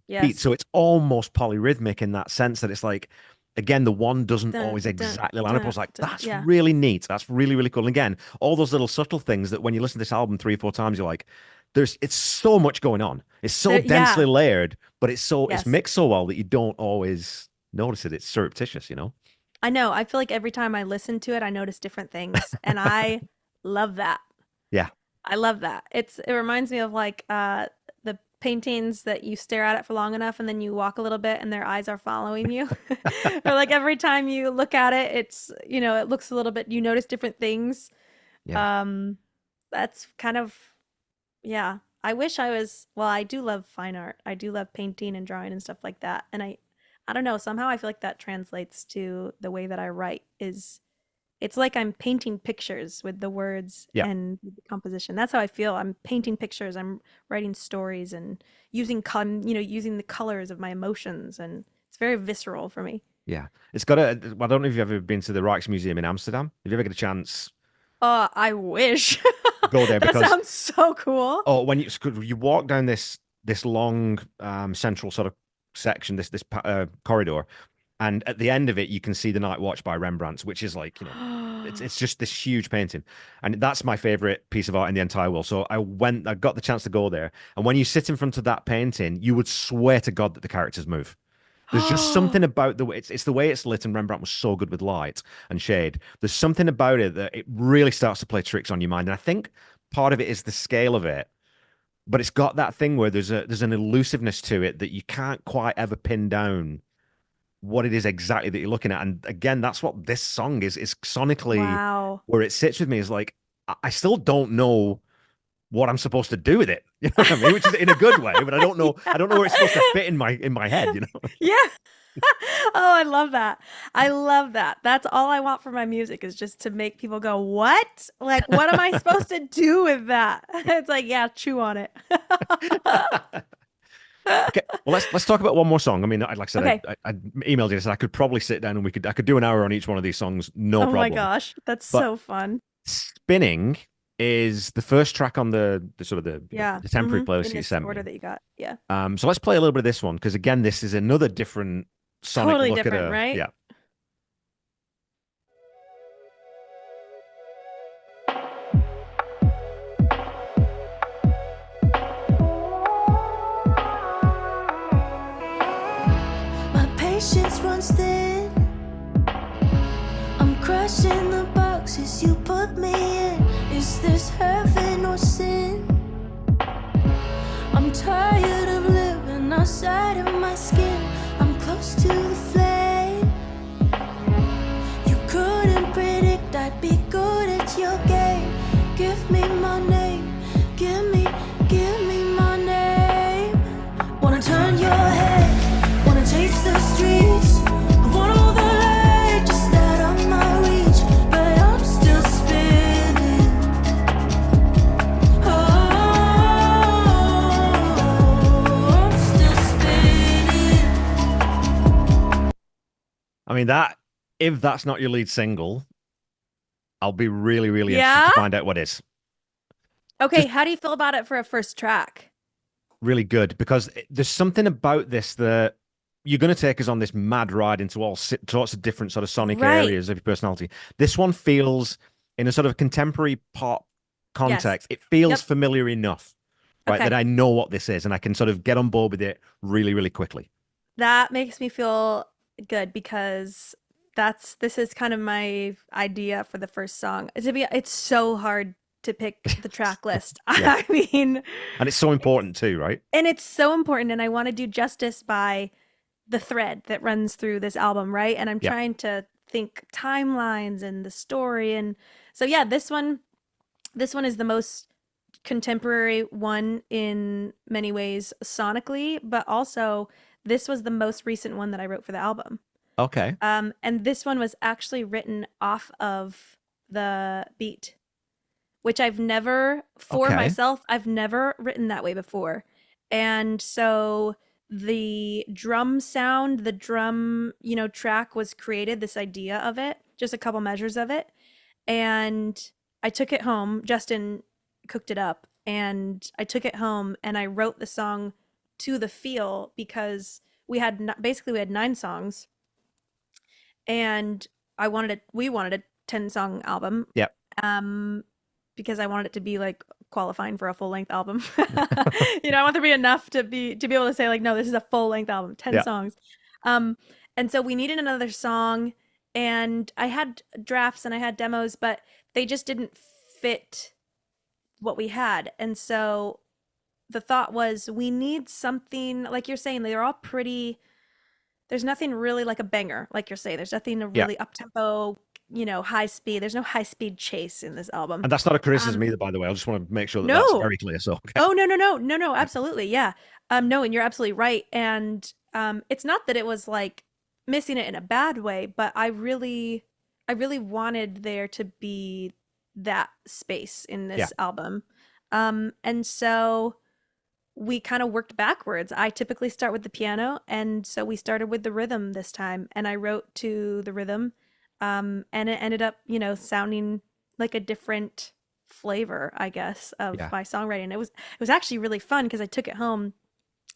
beat. Yes. So it's almost polyrhythmic in that sense that it's like, again, the one doesn't Dun, always dun, exactly line up. I dun, was like, dun. that's Yeah. really neat. That's really, really cool. And again, all those little subtle things that when you listen to this album 3 or 4 times, you're like, it's so much going on. It's so densely Yeah. layered, but it's Yes. mixed so well that you don't always notice it. It's surreptitious, you know? I know. I feel like every time I listen to it, I notice different things, and I love that. Yeah. I love that. It reminds me of like the paintings that you stare at it for long enough and then you walk a little bit and their eyes are following you. Or like every time you look at it, it looks a little bit, you notice different things. Yeah. Um that's kind of, yeah. I wish I was, well, I do love fine art. I do love painting and drawing and stuff like that. And I don't know, somehow I feel like that translates to the way that I write is it's like I'm painting pictures with the words Yeah. and with the composition. That's how I feel. I'm painting pictures. I'm writing stories and using the colors of my emotions, and it's very visceral for me. Yeah. It's got a, I don't know if you've ever been to the Rijksmuseum in Amsterdam. If you ever get a chance, I wish. go there That because sounds so cool. oh, when you walk down this long central sort of section, this corridor, and at the end of it, you can see the Night Watch by Rembrandt, which is like it's just this huge painting, and that's my favorite piece of art in the entire world. So I got the chance to go there, and when you sit in front of that painting, you would swear to God that the characters move. There's just something about the way it's the way it's lit, and Rembrandt was so good with light and shade. There's something about it that it really starts to play tricks on your mind, and I think part of it is the scale of it, but it's got that thing where there's an elusiveness to it that you can't quite ever pin down what it is exactly that you're looking at. And again, that's what this song is sonically Wow. where it sits with me is like I still don't know what I'm supposed to do with it. You know what I mean? Which is in a good way, but I don't know where it's supposed to fit in my head, you know? Yeah. Oh, I love that. I love that. That's all I want for my music is just to make people go, "What? Like, what am I supposed to do with that?" It's like, yeah, chew on it. Okay, well let's talk about one more song. I mean, like I said, Okay. I emailed you and said I could probably sit down and I could do an hour on each one of these songs, no Oh my problem. gosh, that's But so fun. Spinning is the first track on the sort of Yeah. the temporary playlist In that you this sent order me. that you got. Yeah. So let's play a little bit of this one because again, this is another different sonic Totally look at different, a right? yeah. My patience runs thin. I'm crushing the boxes you put me in. Is this heaven or sin? I'm tired of living outside of my skin. I'm close to the flame. You couldn't predict I'd be good at your game. Give me my name. Give me my name. Wanna turn your head. Wanna chase the streets. I want all the light just out of my reach, but I'm still spinning. Oh, I'm still spinning. I mean that if that's not your lead single, I'll be really, really interested Yeah? to find out what is. Okay, Just how do you feel about it for a first track? really good because there's something about this that you're going to take us on this mad ride into all sorts of different sort of sonic Right. areas of your personality. This one feels in a sort of contemporary pop context, it feels Yep. familiar enough, right, Okay. that I know what this is and I can sort of get on board with it really, really quickly. That makes me feel good because this is kind of my idea for the first song. It's so hard to pick the track list. Yeah. I mean, And it's so important too, right? and it's so important, and I want to do justice by the thread that runs through this album, right? And I'm Yeah. trying to think timelines and the story, and so yeah, this one is the most contemporary one in many ways sonically, but also this was the most recent one that I wrote for the album. Okay. And this one was actually written off of the beat, which I've never, for Okay. myself, I've never written that way before. And so the drum sound, the drum, track was created, this idea of it, just a couple measures of it. And I took it home. Justin cooked it up, and I took it home and I wrote the song to the feel because basically we had 9 songs, and we wanted a 10-song album. Yep. Because I wanted it to be like qualifying for a full-length album. I want there to be enough to be able to say like, no, this is a full-length album, 10 Yeah. songs. And so we needed another song, and I had drafts and I had demos, but they just didn't fit what we had. And so the thought was, we need something, like you're saying, they're all pretty, there's nothing really like a banger, like you're saying. There's nothing Yeah. really up-tempo, high speed. There's no high speed chase in this album. And that's not a criticism either, by the way. I just want to make sure that No. that's very clear. So, okay. Oh, no, absolutely. Yeah. No, and you're absolutely right. And it's not that it was like missing it in a bad way, but I really wanted there to be that space in this Yeah. album. And so we kind of worked backwards. I typically start with the piano, and so we started with the rhythm this time, and I wrote to the rhythm. And it ended up, sounding like a different flavor, I guess, of Yeah. my songwriting. It was actually really fun because I took it home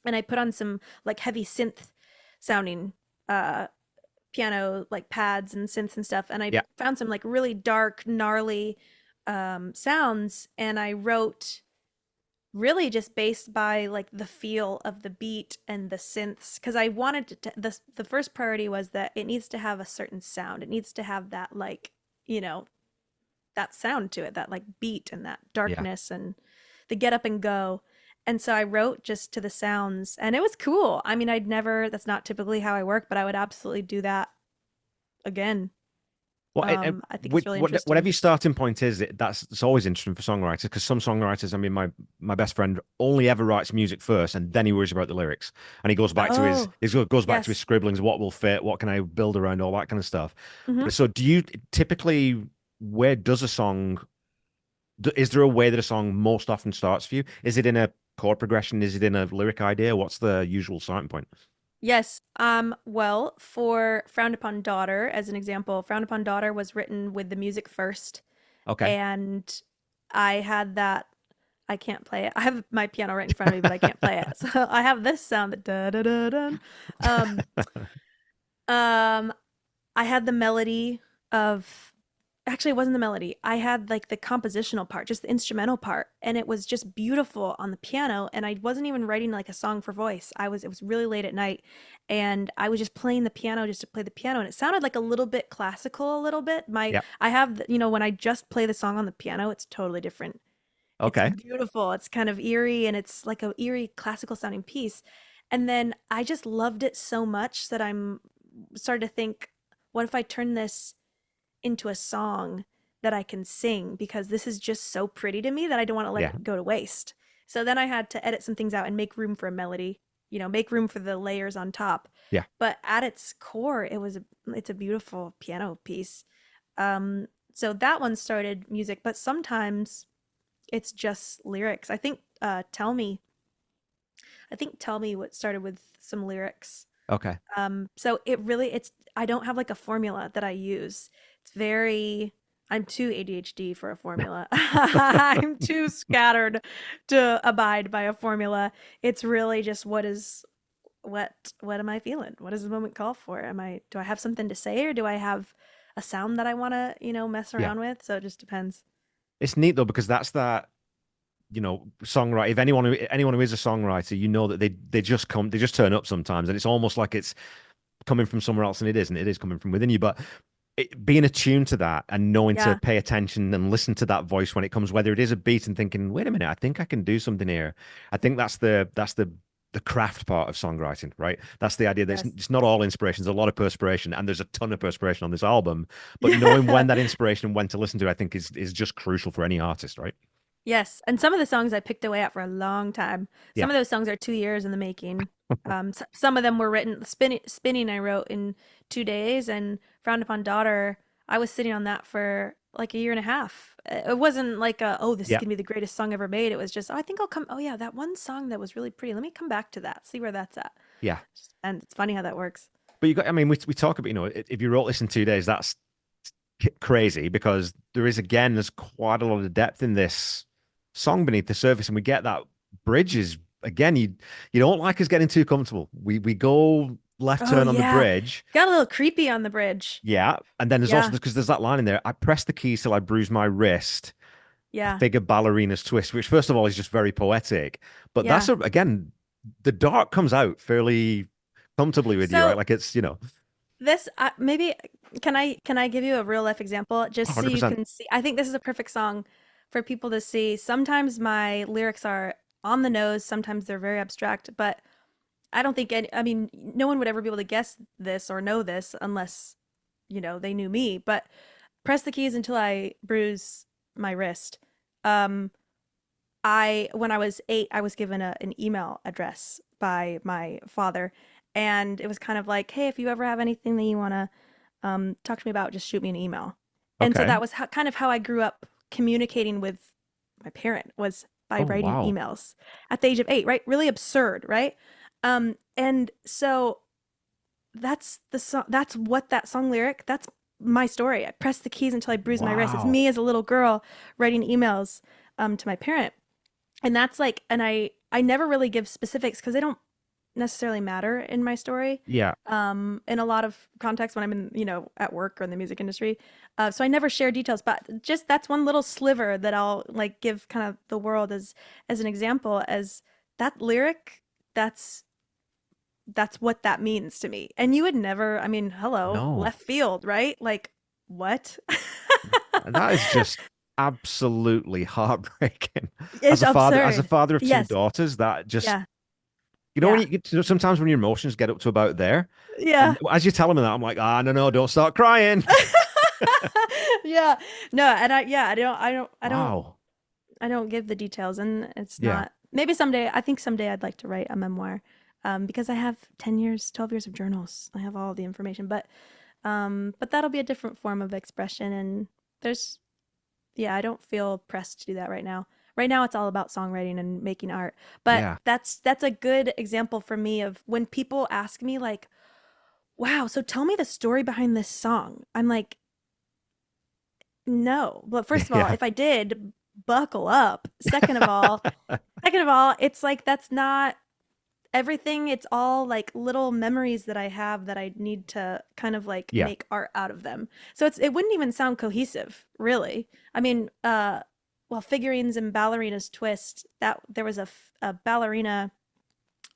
and I put on some like heavy synth sounding piano like pads and synths and stuff, and I Yeah. found some like really dark, gnarly sounds, and I wrote really just based by like the feel of the beat and the synths, because I wanted to the first priority was that it needs to have a certain sound. It needs to have that like, that sound to it, that like beat and that darkness and the get up and go. And so I wrote just to the sounds, and it was cool. I mean, that's not typically how I work, but I would absolutely do that again. Well, I think it's really interesting. whatever your starting point is, it's always interesting for songwriters, because some songwriters, I mean, my best friend only ever writes music first, and then he worries about the lyrics, and he goes back to Oh, his yes. scribblings, what will fit, what can I build around, all that kind of stuff. Mhm. So, do you typically, where does a song? Is there a way that a song most often starts for you? Is it in a chord progression? Is it in a lyric idea? What's the usual starting point? Yes. Well, for Frowned Upon Daughter, as an example, Frowned Upon Daughter was written with the music first. Okay. And I had that. I can't play it. I have my piano right in front of me, but I can't play it. So I have this sound that da da da da. I had the melody of. Actually, it wasn't the melody. I had like the compositional part, just the instrumental part, and it was just beautiful on the piano. And I wasn't even writing like a song for voice. It was really late at night, and I was just playing the piano just to play the piano, and it sounded like a little bit classical, a little bit. Yep. I have, when I just play the song on the piano, it's totally different. Okay. It's beautiful. It's kind of eerie, and it's like a eerie classical sounding piece. And then I just loved it so much that I'm started to think, what if I turn this into a song that I can sing, because this is just so pretty to me that I don't want to let Yeah. it go to waste. So then I had to edit some things out and make room for a melody, make room for the layers on top. Yeah. But at its core, it's a beautiful piano piece. So that one started music, but sometimes it's just lyrics. I think Tell Me what started with some lyrics. Okay. So I don't have like a formula that I use. I'm too ADHD for a formula. I'm too scattered to abide by a formula. It's really just what am I feeling? What does the moment call for? Do I have something to say, or do I have a sound that I want to, mess around with? So it just depends. It's neat though, because that's that, songwriter. If anyone who is a songwriter, that they just turn up sometimes, and it's almost like it's coming from somewhere else, and it isn't. It is coming from within you. But being attuned to that and knowing to Yeah. pay attention and listen to that voice when it comes, whether it is a beat and thinking, wait a minute, I think I can do something here. I think that's the craft part of songwriting, right? That's the idea that Yes. it's not all inspiration. There's a lot of perspiration, and there's a ton of perspiration on this album. But knowing Yeah. when that inspiration and when to listen to, I think is just crucial for any artist, right? Yes, and some of the songs I picked away at for a long time. Yeah. Some of those songs are 2 years in the making. Some of them were written spinning I wrote in 2 days, and Frowned Upon Daughter, I was sitting on that for like a year and a half. It wasn't like oh, this is Yeah. gonna be the greatest song ever made. It was just, oh, I think I'll come. Oh yeah, that one song that was really pretty. Let me come back to that. See where that's at. Yeah. And it's funny how that works. But I mean, we talk about, if you wrote this in 2 days, that's crazy, because there's quite a lot of depth in this song beneath the surface. And we get that bridges again. You don't like us getting too comfortable. We go left Oh turn on the yeah, bridge. got a little creepy on the bridge. Yeah. And then there's also, Yeah, because there's that line in there, I press the keys till I bruise my wrist, a yeah, figure ballerina's twist, which first of all is just very poetic. But yeah. again, the dark comes out fairly comfortably with you, right? So Like it's, this maybe can I give you a real life example just so you 100%. can see? I think this is a perfect song for people to see. Sometimes my lyrics are on the nose, sometimes they're very abstract, but I don't think I mean, no one would ever be able to guess this or know this unless, they knew me. But press the keys until I bruise my wrist. Um, when I was 8, I was given an email address by my father, and it was kind of like, hey, if you ever have anything that you want to talk to me about, just shoot me an email. And so Okay. that was kind of how I grew up communicating with my parent, was by Oh, writing wow. emails at the age of 8, right? Really absurd, right? And so that's the song. That's what that song lyric. That's my story. I press the keys until I bruise my wrist. It's Wow. me as a little girl writing emails to my parent, and that's like, and I never really give specifics because they don't necessarily matter in my story. Yeah. In a lot of contexts when I'm in, at work or in the music industry. So I never share details, but just that's one little sliver that I'll like give kind of the world as an example, as that lyric. That's what that means to me. And you would never, I mean, hello, No. left field, right? Like, what? That is just absolutely heartbreaking. It's As a absurd. father of two Yes. daughters, that just, Yeah. when Yeah. sometimes when your emotions get up to about there, Yeah. and as you're telling me that, I'm like, no, don't start crying. Yeah. No, and I don't Wow. I don't give the details, and it's Yeah. not. Maybe someday. I think someday I'd like to write a memoir, because I have 10 years, 12 years of journals. I have all the information, but that'll be a different form of expression. And there's, yeah, I don't feel pressed to do that right now. Right now, it's all about songwriting and making art. But Yeah. that's a good example for me of when people ask me like, "Wow, so tell me the story behind this song." I'm like, no. But first of all, Yeah. if I did, buckle up. Second of all, it's like that's not everything. It's all like little memories that I have that I need to kind of like Yeah. make art out of them. So it wouldn't even sound cohesive, really. I mean, well, figurines and ballerinas twist, that there was a ballerina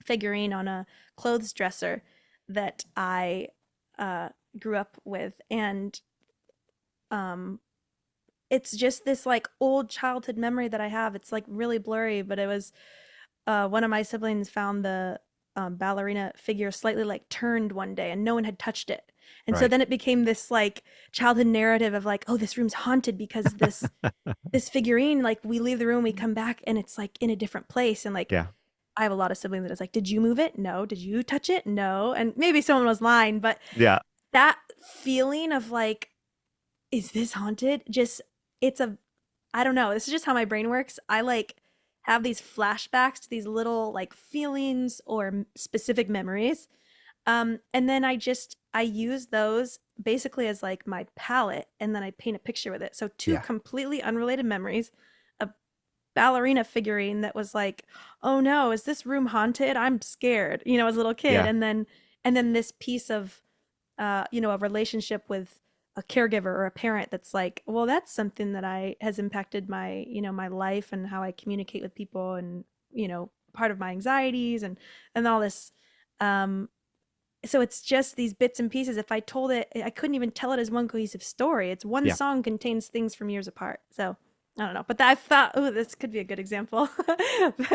figurine on a clothes dresser that I grew up with, and um it's just this like old childhood memory that I have. It's like really blurry, but it was one of my siblings found the ballerina figure slightly like turned one day, and no one had touched it. And so Right. then it became this like childhood narrative of like, oh, this room's haunted because this figurine, like we leave the room, we come back, and it's like in a different place. And like Yeah. I have a lot of siblings that is like, did you move it? No. Did you touch it? No. And maybe someone was lying, but Yeah. that feeling of like, is this haunted? Just, it's a, I don't know. This is just how my brain works. I like have these flashbacks to these little like feelings or specific memories. And then I use those basically as like my palette, and then I paint a picture with it. So two Yeah. completely unrelated memories, a ballerina figurine that was like, oh no, is this room haunted? I'm scared, as a little kid. Yeah. And then this piece of, a relationship with a caregiver or a parent that's like, well, that's something that has impacted my, my life and how I communicate with people, and, part of my anxieties and all this. So it's just these bits and pieces. If I told it, I couldn't even tell it as one cohesive story. It's one Yeah. song contains things from years apart. So I don't know, but I thought, oh, this could be a good example.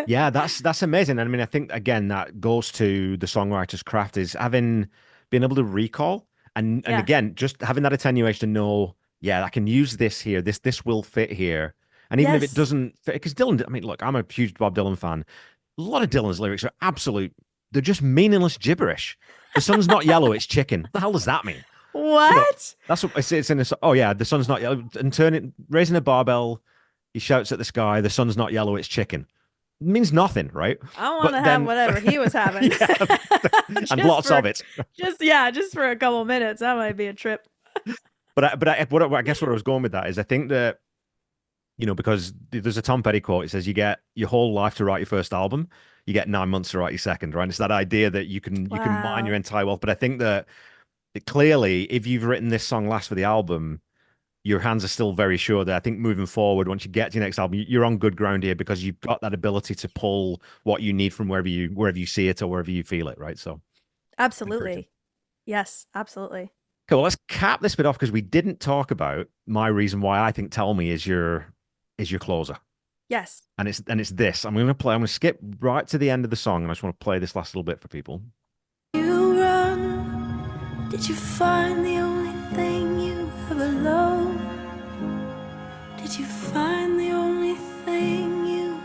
Yeah, that's amazing. I mean, I think again that goes to the songwriter's craft is having been able to recall and Yeah. again just having that attenuation to know, yeah, I can use this here. This will fit here. And even if it Yes. doesn't fit, because Dylan, I mean, look, I'm a huge Bob Dylan fan. A lot of Dylan's lyrics are they're just meaningless gibberish. The sun's not yellow, it's chicken. What the hell does that mean? What? That's what it's in a, oh yeah, the sun's not yellow. And raising a barbell, he shouts at the sky, the sun's not yellow, it's chicken. It means nothing, right? I want But to have then- whatever he was having. Yeah, and Just lots for- of it. just for a couple minutes. That might be a trip. But I guess where I was going with that is I think that, because there's a Tom Petty quote. It says you get your whole life to write your first album. You get 9 months to write your second, right? And it's that idea that you can mine your entire wealth. But I think that clearly, if you've written this song last for the album, your hands are still very sure that I think moving forward, once you get to your next album, you're on good ground here because you've got that ability to pull what you need from wherever you see it or wherever you feel it, right? So Absolutely. Yes, absolutely. cool. Let's cap this bit off because we didn't talk about my reason why I think "Tell Me" is your closer. Yes. And it's this. I'm gonna skip right to the end of the song and I just want to play this last little bit for people. You run. Did you find the only thing you ever loved? Did you find the only thing you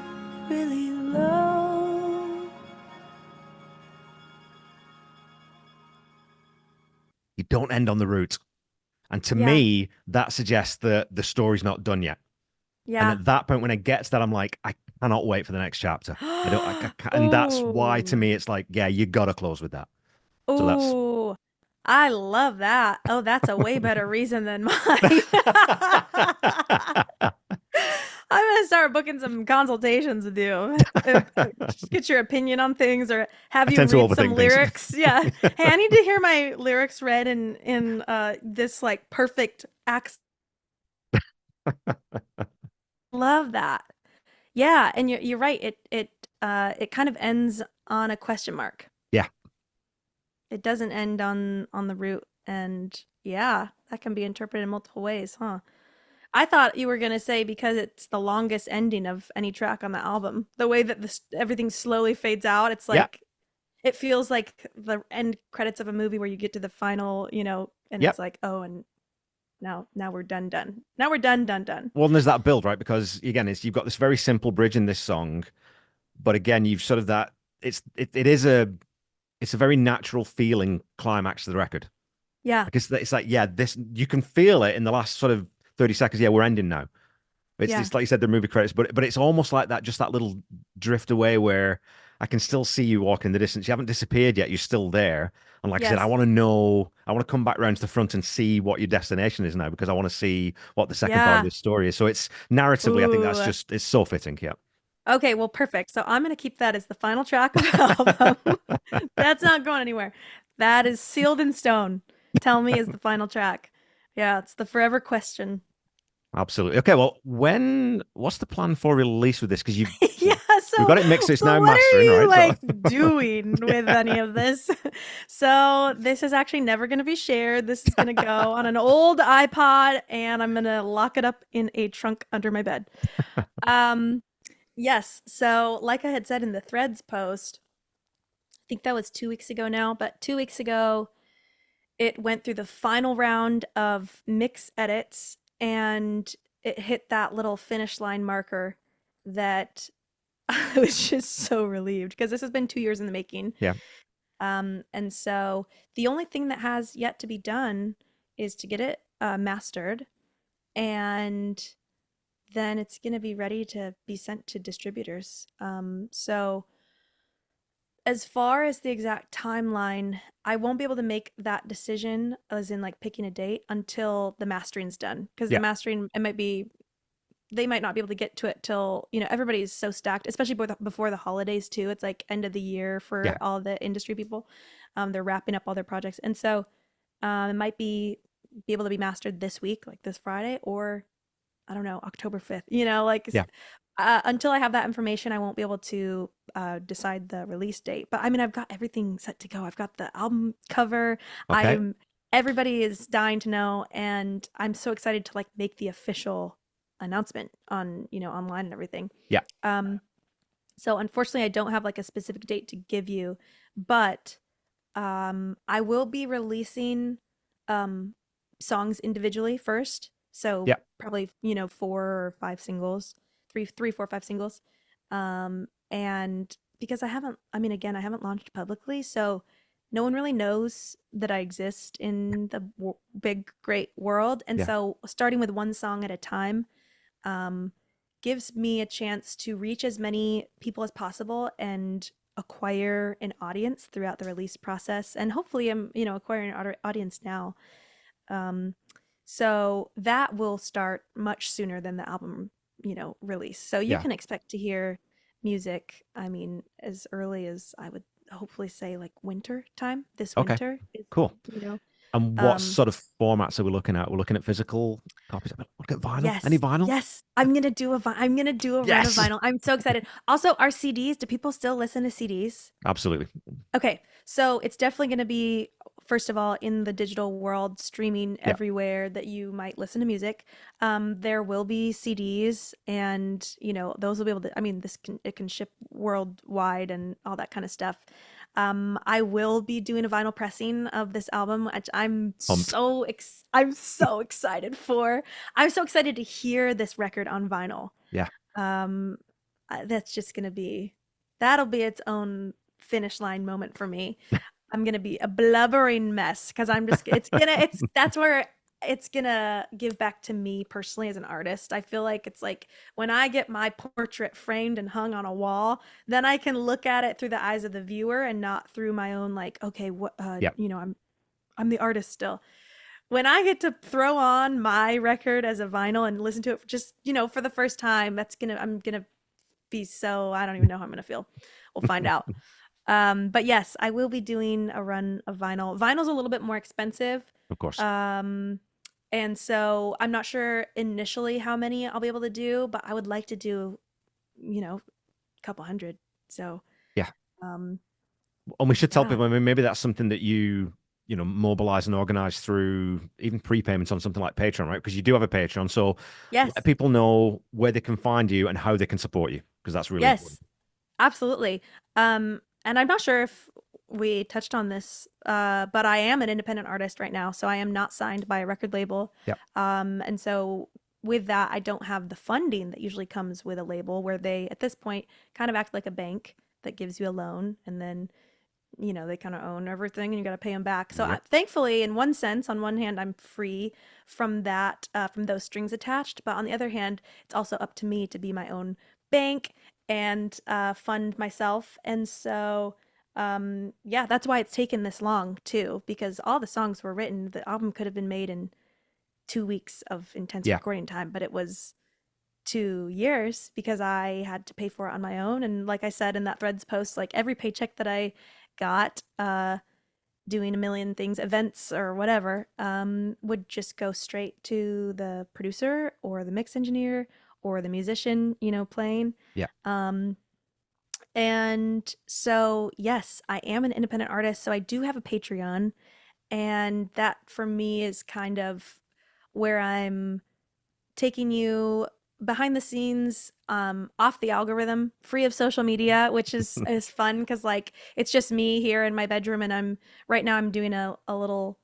really love? You don't end on the root. And to Yeah. me, that suggests that the story's not done yet. Yeah. And at that point, when I get to that, I'm like, I cannot wait for the next chapter. I can't, and that's why to me, it's like, yeah, you gotta close with that. So that's- Ooh, I love that. Oh, that's a way better reason than mine. I'm gonna start booking some consultations with you. Just get your opinion on things, or have I you tend to read overthink some things. lyrics. Yeah. Hey, I need to hear my lyrics read in this like perfect accent. Love that. Yeah, and you're right. It kind of ends on a question mark. Yeah. It doesn't end on the root, and yeah, that can be interpreted in multiple ways, huh? I thought you were gonna say because it's the longest ending of any track on the album. The way that everything slowly fades out, it's Yeah. like it feels like the end credits of a movie where you get to the final, and Yep. it's like, oh, and now we're done. Now we're done. Well, and there's that build, right? Because again, you've got this very simple bridge in this song, but again, you've sort of that it is a very natural feeling climax to the record. Yeah. Like it's like, yeah, this you can feel it in the last sort of 30 seconds. Yeah, we're ending now. It's like you said, the movie credits, but it's almost like that, just that little drift away where I can still see you walking the distance. You haven't disappeared yet. You're still there. And like I said, I want to come back around to the front and see what your destination is now, because I want to see what the second part of this story is. So it's narratively, I think that's it's so fitting. Yeah. Okay, well, perfect. So I'm going to keep that as the final track of the album. That's not going anywhere. That is sealed in stone. Tell Me is the final track. Yeah, it's the forever question. Absolutely. Okay, well, what's the plan for release with this? Because you've Yeah, so we've got it mixed, it's now what mastering, are you right? like doing with any of this? So this is actually never going to be shared. This is going to go on an old iPod, and I'm going to lock it up in a trunk under my bed. Yes. So like I had said in the Threads post, I think that was 2 weeks ago now, but 2 weeks ago, it went through the final round of mix edits, and it hit that little finish line marker that I was just so relieved, because this has been 2 years in the making. Yeah. And so the only thing that has yet to be done is to get it mastered, and then it's going to be ready to be sent to distributors. So as far as the exact timeline, I won't be able to make that decision, as in like picking a date, until the mastering's done, because the mastering, they might not be able to get to it till, everybody's so stacked, especially before the holidays too. It's like end of the year for all the industry people. They're wrapping up all their projects. And so it might be be able to be mastered this week, like this Friday, or I don't know, October 5th. You know, like Yeah. until I have that information, I won't be able to decide the release date. But I mean, I've got everything set to go. I've got the album cover. Okay. Everybody is dying to know, and I'm so excited to like make the official announcement on, you know, online and everything. Yeah. So unfortunately, I don't have like a specific date to give you, but I will be releasing songs individually first. So Yeah. probably, you know, 4 or 5 singles, three, 4 or 5 singles. And because I mean, again, I haven't launched publicly, so no one really knows that I exist in the big, great world. And Yeah. so starting with one song at a time, um, gives me a chance to reach as many people as possible and acquire an audience throughout the release process. And hopefully I'm, you know, acquiring an audience now. So that will start much sooner than the album, you know, release. So you Yeah. can expect to hear music, I mean, as early as I would hopefully say like winter time, this Okay. winter is, Cool. you know. And what Um, sort of formats are we looking at? We're looking at physical copies. Look at vinyl. Any Yes, vinyl? yes. I'm gonna do a I'm gonna do a run of Yes. vinyl. I'm so excited. Also, our CDs, do people still listen to CDs? Absolutely. Okay, so it's definitely gonna be, first of all, in the digital world, streaming Yeah. everywhere that you might listen to music. There will be CDs, and you know those will be able to. I mean, it can ship worldwide and all that kind of stuff. I will be doing a vinyl pressing of this album, which I'm Pumped. I'm so excited for. I'm so excited to hear this record on vinyl. Yeah. That's just gonna be, that'll be its own finish line moment for me. I'm gonna be a blubbering mess because that's where it's gonna give back to me personally as an artist. I feel like it's like when I get my portrait framed and hung on a wall, then I can look at it through the eyes of the viewer and not through my own like, okay, what Yeah. you know, I'm the artist still. When I get to throw on my record as a vinyl and listen to it just, you know, for the first time, I'm gonna be so, I don't even know how I'm gonna feel. We'll find out. But yes, I will be doing a run of vinyl. Vinyl's a little bit more expensive. Of course. And so I'm not sure initially how many I'll be able to do, but I would like to do, you know, a couple hundred. So Yeah. um And we should tell yeah. people, I mean, maybe that's something that you know, mobilize and organize through even prepayments on something like Patreon, right? Because you do have a Patreon. So Yes. let people know where they can find you and how they can support you, because that's really important. Yes. Absolutely. And I'm not sure if we touched on this, but I am an independent artist right now, so I am not signed by a record label. Yep. And so with that, I don't have the funding that usually comes with a label, where they, at this point, kind of act like a bank that gives you a loan, and then, you know, they kind of own everything and you got to pay them back. So Yep. thankfully, in one sense, on one hand, I'm free from that, from those strings attached. But on the other hand, it's also up to me to be my own bank and fund myself. And so, yeah, that's why it's taken this long too, because all the songs were written. The album could have been made in 2 weeks of intense Yeah. recording time, but it was 2 years because I had to pay for it on my own. And like I said in that Threads post, like every paycheck that I got doing a million things, events or whatever, would just go straight to the producer or the mix engineer or the musician, you know, playing. Yeah. And so, yes, I am an independent artist, so I do have a Patreon, and that for me is kind of where I'm taking you behind the scenes, off the algorithm, free of social media, which is fun because like it's just me here in my bedroom, and I'm doing a little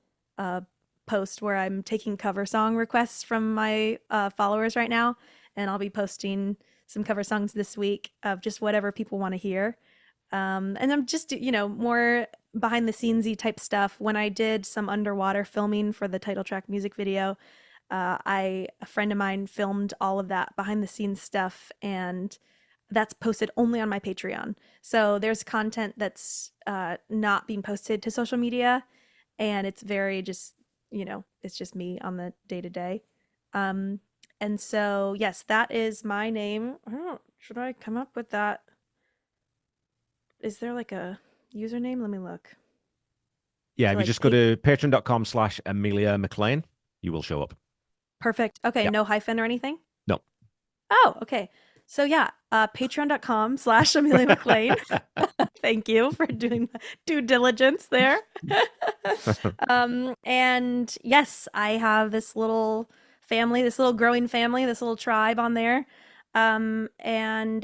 post where I'm taking cover song requests from my followers right now, and I'll be posting some cover songs this week of just whatever people want to hear. And I'm just, you know, more behind the scenesy type stuff. When I did some underwater filming for the title track music video, a friend of mine filmed all of that behind the scenes stuff, and that's posted only on my Patreon. So there's content that's not being posted to social media, and it's very just, you know, it's just me on the day to day. And so, yes, that is my name. I don't know, should I come up with that? Is there like a username? Let me look. Yeah, So if you like just go to patreon.com/Amelia McLean, you will show up. Perfect. Okay, Yeah. no hyphen or anything? No. Oh, okay. So yeah, patreon.com/Amelia McLean. Thank you for doing the due diligence there. And yes, I have this little family, this little growing family, this little tribe on there. And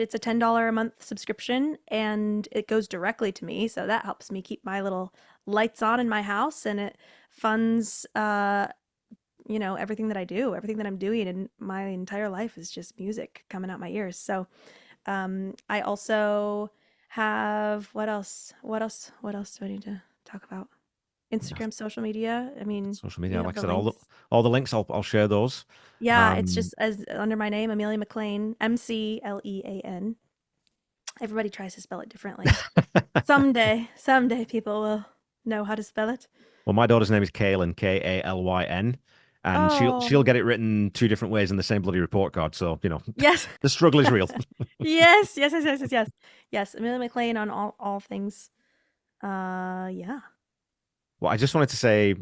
it's a $10 a month subscription and it goes directly to me. So that helps me keep my little lights on in my house, and it funds everything that I do, everything that I'm doing, and my entire life is just music coming out my ears. So I also have what else do I need to talk about? Instagram, social media. I mean, Social media, you like I have said, links. all the links, I'll share those. Yeah, it's just as under my name, Amelia McLean, McLean. Everybody tries to spell it differently. Someday people will know how to spell it. Well, my daughter's name is Kaylin, Kalyn, and she'll Oh, get it written 2 different ways in the same bloody report card. So, yes. the struggle is real. Yes. Yes, Amelia McLean on all things. Yeah. Well, I just wanted to say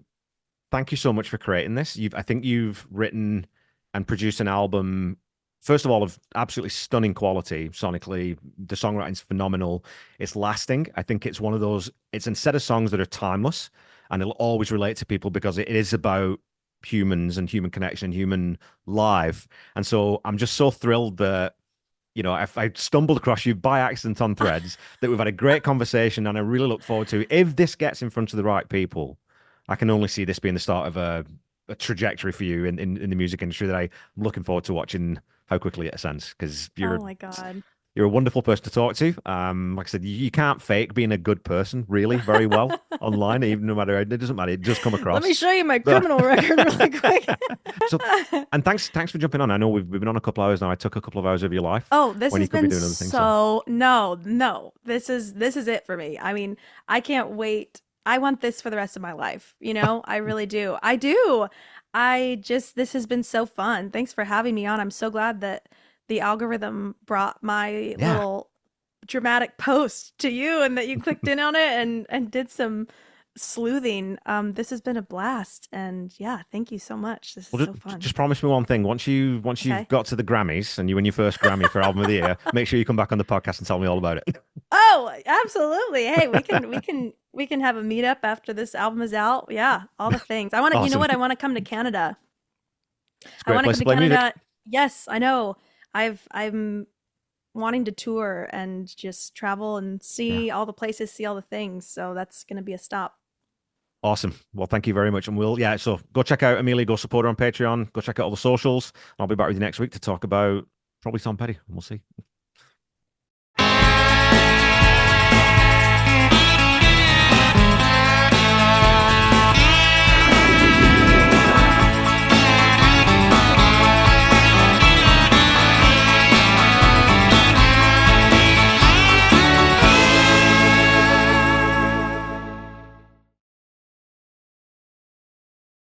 thank you so much for creating this. I think you've written and produced an album, first of all, of absolutely stunning quality sonically. The songwriting's phenomenal. It's lasting. I think it's one of those, it's a set of songs that are timeless and it'll always relate to people because it is about humans and human connection, human life. And so I'm just so thrilled that, if I stumbled across you by accident on Threads, that we've had a great conversation, and I really look forward to, if this gets in front of the right people, I can only see this being the start of a trajectory for you in the music industry that I'm looking forward to watching how quickly it ascends, because Oh my God. you're a wonderful person to talk to. Like I said, you can't fake being a good person really very well online, even no matter, it doesn't matter. It does come across. Let me show you my criminal record really quick. So, and thanks for jumping on. I know we've been on a couple hours now. I took a couple of hours of your life. Oh, this when has you could be been doing other things. no. This is it for me. I mean, I can't wait. I want this for the rest of my life. I really do. I do. This has been so fun. Thanks for having me on. I'm so glad that the algorithm brought my little dramatic post to you and that you clicked in on it and did some sleuthing. This has been a blast, and yeah, thank you so much. This is so fun. Just promise me one thing. Once you've got to the Grammys and you win your first Grammy for Album of the Year, make sure you come back on the podcast and tell me all about it. Oh, absolutely. Hey, we can have a meetup after this album is out. Yeah, all the things. I want to, you know Awesome. what? I want to come to Canada. It's a great I want to place come to to play Canada. music. Yes, I know. I'm wanting to tour and just travel and see all the places, see all the things. So that's going to be a stop. Awesome. Well, thank you very much. And so go check out Amelia, go support her on Patreon, go check out all the socials. I'll be back with you next week to talk about probably Tom Petty. We'll see.